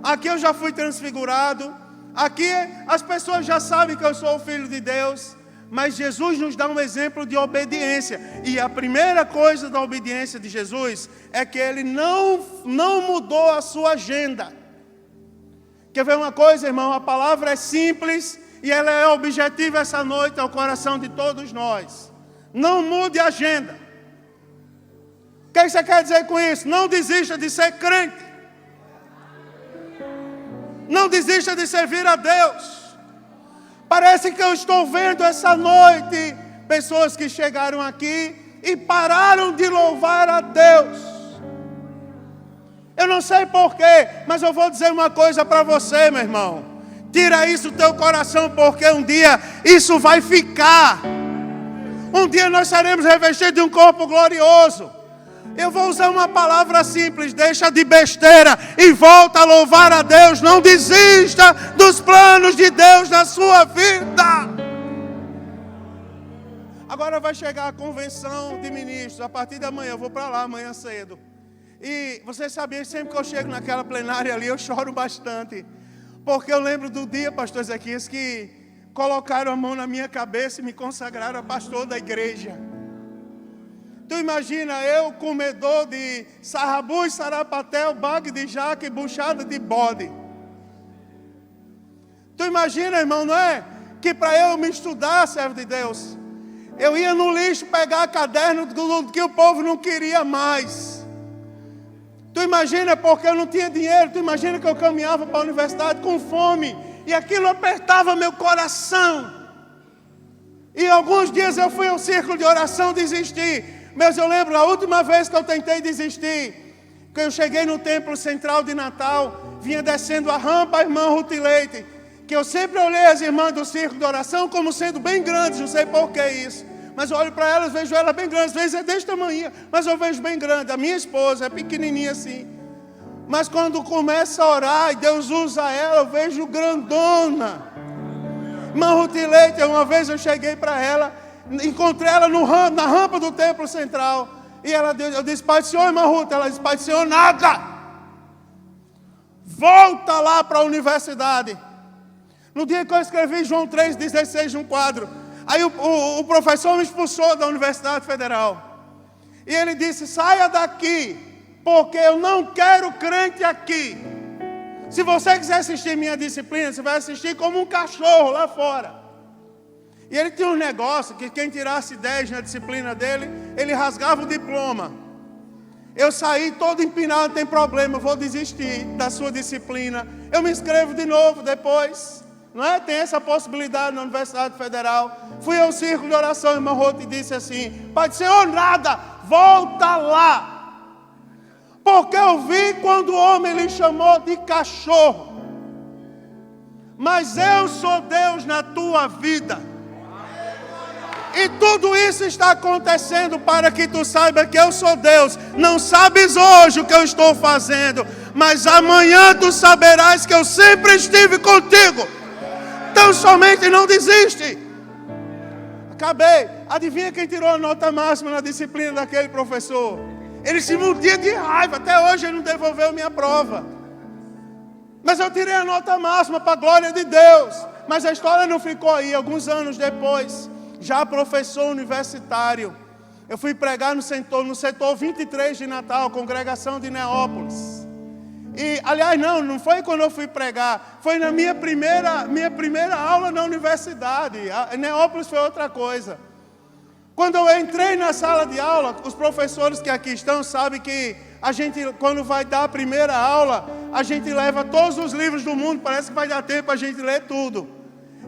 Aqui eu já fui transfigurado. Aqui as pessoas já sabem que eu sou o Filho de Deus. Mas Jesus nos dá um exemplo de obediência. E a primeira coisa da obediência de Jesus é que Ele não mudou a sua agenda. Quer ver uma coisa, irmão? A palavra é simples e ela é objetiva essa noite ao coração de todos nós. Não mude a agenda. O que você quer dizer com isso? Não desista de ser crente. Não desista de servir a Deus. Parece que eu estou vendo essa noite pessoas que chegaram aqui e pararam de louvar a Deus. Eu não sei porquê, mas eu vou dizer uma coisa para você, meu irmão. Tira isso do teu coração, porque um dia isso vai ficar. Um dia nós seremos revestidos de um corpo glorioso. Eu vou usar uma palavra simples, deixa de besteira e volta a louvar a Deus. Não desista dos planos de Deus na sua vida. Agora vai chegar a convenção de ministros, a partir da manhã, eu vou para lá amanhã cedo. E vocês sabiam, sempre que eu chego naquela plenária ali, eu choro bastante. Porque eu lembro do dia, pastor Ezequias, que colocaram a mão na minha cabeça e me consagraram a pastor da igreja. Tu imagina eu, comedor de sarrabus, sarapatel, bague de jaca e buchada de bode. Tu imagina, irmão, não é? Que para eu me estudar, servo de Deus, eu ia no lixo pegar caderno do que o povo não queria mais. Tu imagina, porque eu não tinha dinheiro, tu imagina que eu caminhava para a universidade com fome, e aquilo apertava meu coração. E alguns dias eu fui ao círculo de oração desistir. Mas eu lembro, a última vez que eu tentei desistir, que eu cheguei no templo central de Natal, vinha descendo a rampa a irmã Ruth Leite, que eu sempre olhei as irmãs do círculo de oração como sendo bem grandes, não sei por que isso. Mas eu olho para elas, vejo elas bem grandes, às vezes é desse tamanho, mas eu vejo bem grande. A minha esposa é pequenininha assim. Mas quando começa a orar e Deus usa ela, eu vejo grandona. Irmã Ruth Leite, uma vez eu cheguei para ela, encontrei ela na rampa do templo central. E eu disse, Pai do Senhor, irmã Ruth. Ela disse, Pai do Senhor, nada. Volta lá para a universidade. No dia que eu escrevi João 3,16 num quadro, aí o professor me expulsou da Universidade Federal. E ele disse, saia daqui, porque eu não quero crente aqui. Se você quiser assistir minha disciplina, você vai assistir como um cachorro lá fora. E ele tinha um negócio que quem tirasse 10 na disciplina dele, ele rasgava o diploma. Eu saí todo empinado, não tem problema, eu vou desistir da sua disciplina. Eu me inscrevo de novo depois. Não é? Tem essa possibilidade na Universidade Federal. Fui ao círculo de oração, irmã Ruth, e disse assim, Pai do Senhor, nada, volta lá. Porque eu vi quando o homem lhe chamou de cachorro. Mas eu sou Deus na tua vida. E tudo isso está acontecendo para que tu saiba que eu sou Deus. Não sabes hoje o que eu estou fazendo, mas amanhã tu saberás que eu sempre estive contigo. Então somente não desiste. Acabei. Adivinha quem tirou a nota máxima na disciplina daquele professor? Ele se mordia de raiva. Até hoje ele não devolveu minha prova. Mas eu tirei a nota máxima para a glória de Deus. Mas a história não ficou aí. Alguns anos depois, já professor universitário, eu fui pregar no setor 23 de Natal, congregação de Neópolis. E, aliás, não foi quando eu fui pregar, foi na minha primeira aula na universidade. A Neópolis foi outra coisa. Quando eu entrei na sala de aula, os professores que aqui estão sabem que a gente, quando vai dar a primeira aula, a gente leva todos os livros do mundo, parece que vai dar tempo a gente ler tudo.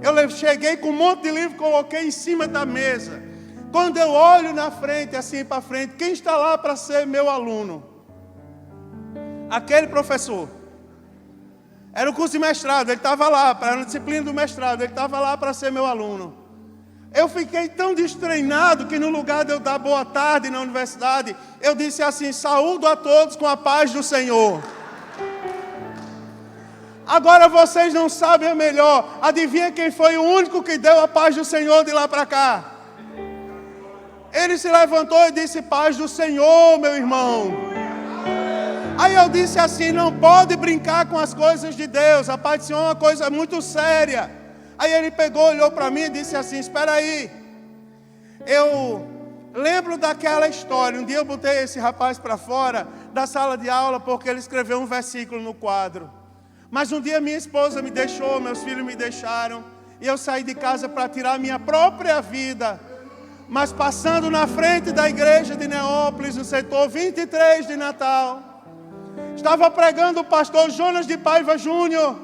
Eu cheguei com um monte de livro, coloquei em cima da mesa. Quando eu olho na frente, assim para frente, quem está lá para ser meu aluno? Aquele professor. Era o curso de mestrado, ele estava lá, para a disciplina do mestrado, ele estava lá para ser meu aluno. Eu fiquei tão destreinado que no lugar de eu dar boa tarde na universidade, eu disse assim, saúdo a todos com a paz do Senhor. Agora vocês não sabem a melhor. Adivinha quem foi o único que deu a paz do Senhor de lá para cá? Ele se levantou e disse, paz do Senhor, meu irmão. Aí eu disse assim, não pode brincar com as coisas de Deus. A paz do Senhor é uma coisa muito séria. Aí ele pegou, olhou para mim e disse assim, espera aí. Eu lembro daquela história. Um dia eu botei esse rapaz para fora da sala de aula porque ele escreveu um versículo no quadro. Mas um dia minha esposa me deixou, meus filhos me deixaram, e eu saí de casa para tirar minha própria vida. Mas passando na frente da igreja de Neópolis, no setor 23 de Natal, estava pregando o pastor Jonas de Paiva Júnior.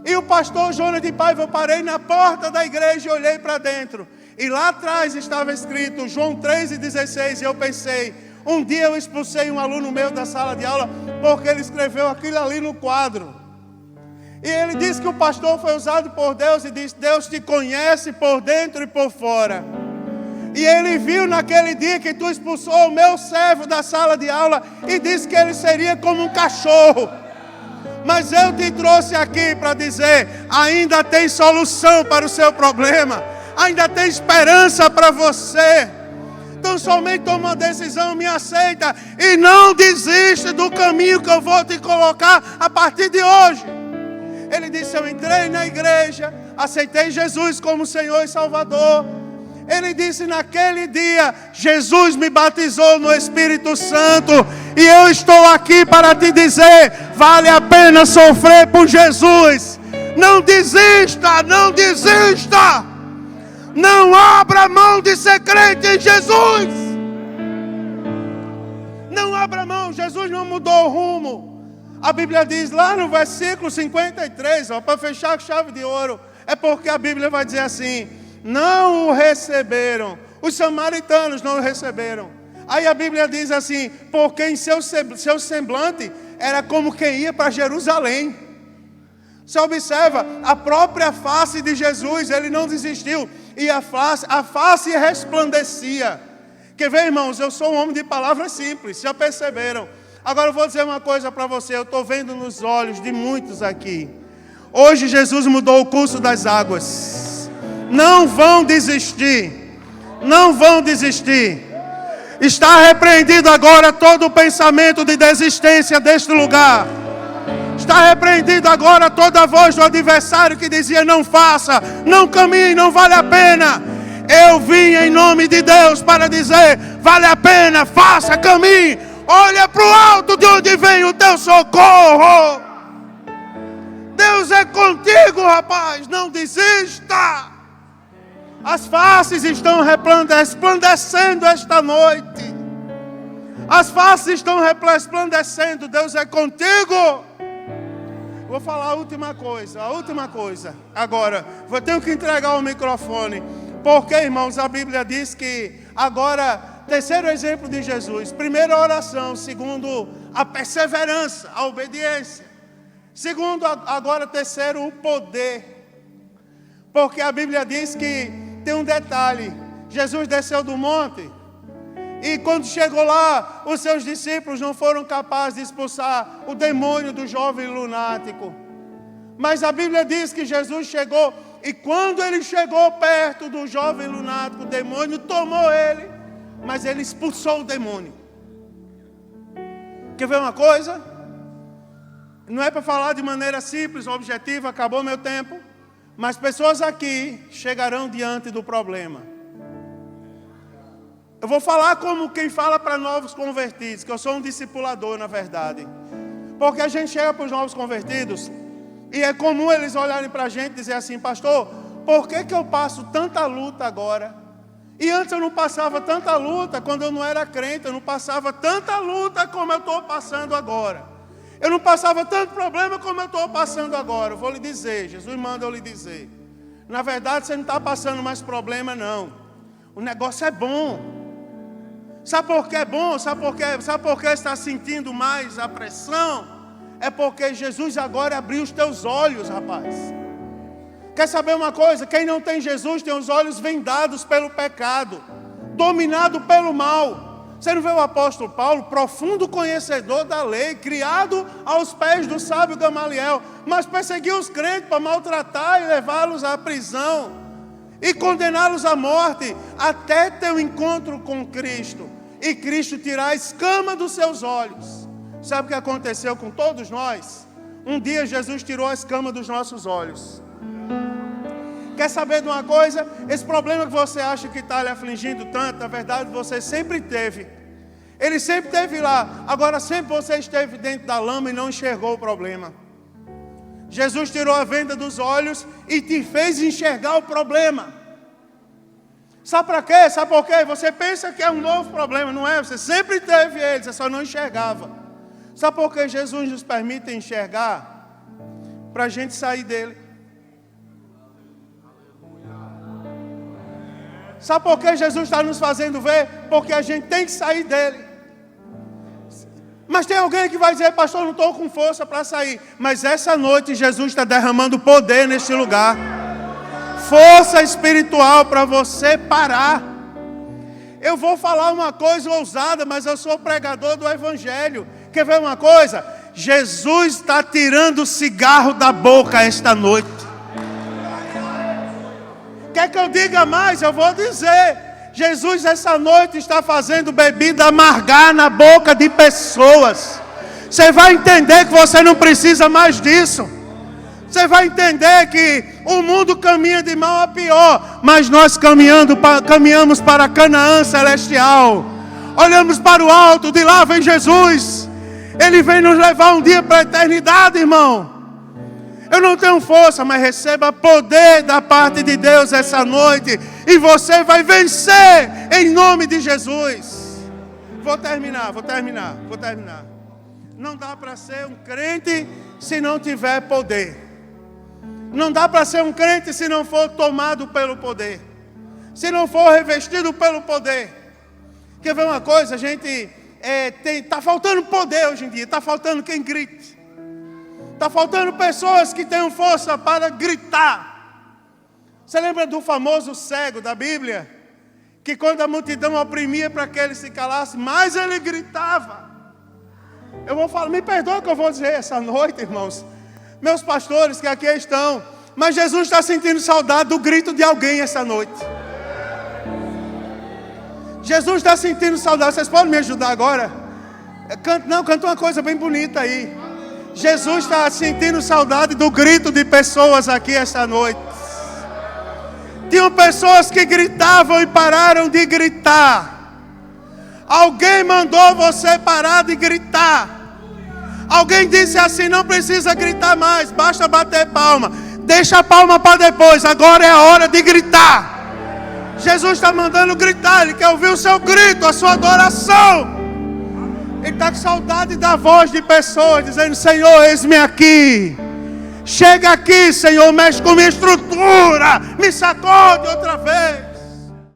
E o pastor Jonas de Paiva, eu parei na porta da igreja e olhei para dentro. E lá atrás estava escrito João 3,16, e eu pensei, um dia eu expulsei um aluno meu da sala de aula, porque ele escreveu aquilo ali no quadro. E ele disse que o pastor foi usado por Deus e disse, Deus te conhece por dentro e por fora. E ele viu naquele dia que tu expulsou o meu servo da sala de aula e disse que ele seria como um cachorro. Mas eu te trouxe aqui para dizer, ainda tem solução para o seu problema. Ainda tem esperança para você. Então somente toma uma decisão, me aceita e não desiste do caminho que eu vou te colocar a partir de hoje. Ele disse, eu entrei na igreja, aceitei Jesus como Senhor e Salvador. Ele disse, naquele dia, Jesus me batizou no Espírito Santo. E eu estou aqui para te dizer, vale a pena sofrer por Jesus. Não desista, não desista. Não abra mão de ser crente em Jesus. Não abra mão, Jesus não mudou o rumo. A Bíblia diz lá no versículo 53, para fechar com chave de ouro, é porque a Bíblia vai dizer assim, não o receberam, os samaritanos não o receberam. Aí a Bíblia diz assim, porque em seu semblante era como quem ia para Jerusalém. Você observa, a própria face de Jesus, ele não desistiu. E a face resplandecia. Quer ver, irmãos, eu sou um homem de palavras simples, já perceberam? Agora eu vou dizer uma coisa para você, eu estou vendo nos olhos de muitos aqui. Hoje Jesus mudou o curso das águas. Não vão desistir. Não vão desistir. Está repreendido agora todo o pensamento de desistência deste lugar. Está repreendido agora toda a voz do adversário que dizia, não faça, não caminhe, não vale a pena. Eu vim em nome de Deus para dizer, vale a pena, faça, caminhe. Olha para o alto de onde vem o teu socorro. Deus é contigo, rapaz, não desista. As faces estão resplandecendo esta noite. As faces estão resplandecendo, Deus é contigo. Vou falar a última coisa. Agora, vou ter que entregar o microfone. Porque, irmãos, a Bíblia diz que agora, terceiro exemplo de Jesus. Primeiro, a oração. Segundo, a perseverança, a obediência. Segundo, agora, terceiro, o poder. Porque a Bíblia diz que tem um detalhe. Jesus desceu do monte. E quando chegou lá, os seus discípulos não foram capazes de expulsar o demônio do jovem lunático. Mas a Bíblia diz que Jesus chegou, e quando ele chegou perto do jovem lunático, o demônio tomou ele, mas ele expulsou o demônio. Quer ver uma coisa? Não é para falar de maneira simples, objetiva, acabou meu tempo, mas pessoas aqui chegarão diante do problema. Eu vou falar como quem fala para novos convertidos, que eu sou um discipulador, na verdade. Porque a gente chega para os novos convertidos, e é comum eles olharem para a gente e dizer assim, pastor, por que eu passo tanta luta agora? E antes eu não passava tanta luta, quando eu não era crente, eu não passava tanta luta como eu estou passando agora. Eu não passava tanto problema como eu estou passando agora. Eu vou lhe dizer, Jesus manda eu lhe dizer. Na verdade, você não está passando mais problema, não. O negócio é bom. Sabe por que é bom? Sabe por que está sentindo mais a pressão? É porque Jesus agora abriu os teus olhos, rapaz. Quer saber uma coisa? Quem não tem Jesus tem os olhos vendados pelo pecado, dominado pelo mal. Você não vê o apóstolo Paulo, profundo conhecedor da lei, criado aos pés do sábio Gamaliel, mas perseguiu os crentes para maltratar e levá-los à prisão e condená-los à morte, até ter um encontro com Cristo. E Cristo tirar a escama dos seus olhos. Sabe o que aconteceu com todos nós? Um dia Jesus tirou a escama dos nossos olhos. Quer saber de uma coisa? Esse problema que você acha que está lhe afligindo tanto, na verdade você sempre teve. Ele sempre esteve lá. Agora sempre você esteve dentro da lama e não enxergou o problema. Jesus tirou a venda dos olhos e te fez enxergar o problema. Sabe para quê? Sabe por quê? Você pensa que é um novo problema, não é? Você sempre teve ele, você só não enxergava. Sabe por que Jesus nos permite enxergar? Para a gente sair dele. Sabe por que Jesus está nos fazendo ver? Porque a gente tem que sair dele. Mas tem alguém que vai dizer, pastor, não estou com força para sair. Mas essa noite Jesus está derramando poder neste lugar. Força espiritual para você parar. Eu vou falar uma coisa ousada, mas eu sou pregador do Evangelho. Quer ver uma coisa? Jesus está tirando o cigarro da boca esta noite. Quer que eu diga mais? Eu vou dizer. Jesus essa noite está fazendo bebida amargar na boca de pessoas. Você vai entender que você não precisa mais disso. Você vai entender que o mundo caminha de mal a pior, mas nós caminhamos para Canaã celestial. Olhamos para o alto, de lá vem Jesus. Ele vem nos levar um dia para a eternidade, irmão. Eu não tenho força, mas receba poder da parte de Deus essa noite. E você vai vencer em nome de Jesus. Vou terminar. Não dá para ser um crente se não tiver poder. Não dá para ser um crente se não for tomado pelo poder. Se não for revestido pelo poder. Quer ver uma coisa? A gente está faltando poder hoje em dia. Está faltando quem grite. Está faltando pessoas que tenham força para gritar. Você lembra do famoso cego da Bíblia? Que quando a multidão oprimia para que ele se calasse, mais ele gritava. Eu vou falar, me perdoa que eu vou dizer essa noite, irmãos. Meus pastores que aqui estão. Mas Jesus está sentindo saudade do grito de alguém essa noite. Jesus está sentindo saudade. Vocês podem me ajudar agora? Canta uma coisa bem bonita aí. Jesus está sentindo saudade do grito de pessoas aqui esta noite. Tinham pessoas que gritavam e pararam de gritar. Alguém mandou você parar de gritar. Alguém disse assim, não precisa gritar mais, basta bater palma. Deixa a palma para depois, agora é a hora de gritar. Jesus está mandando gritar, Ele quer ouvir o seu grito, a sua adoração. Ele está com saudade da voz de pessoas, dizendo, Senhor, eis-me aqui. Chega aqui, Senhor, mexe com minha estrutura, me sacode outra vez.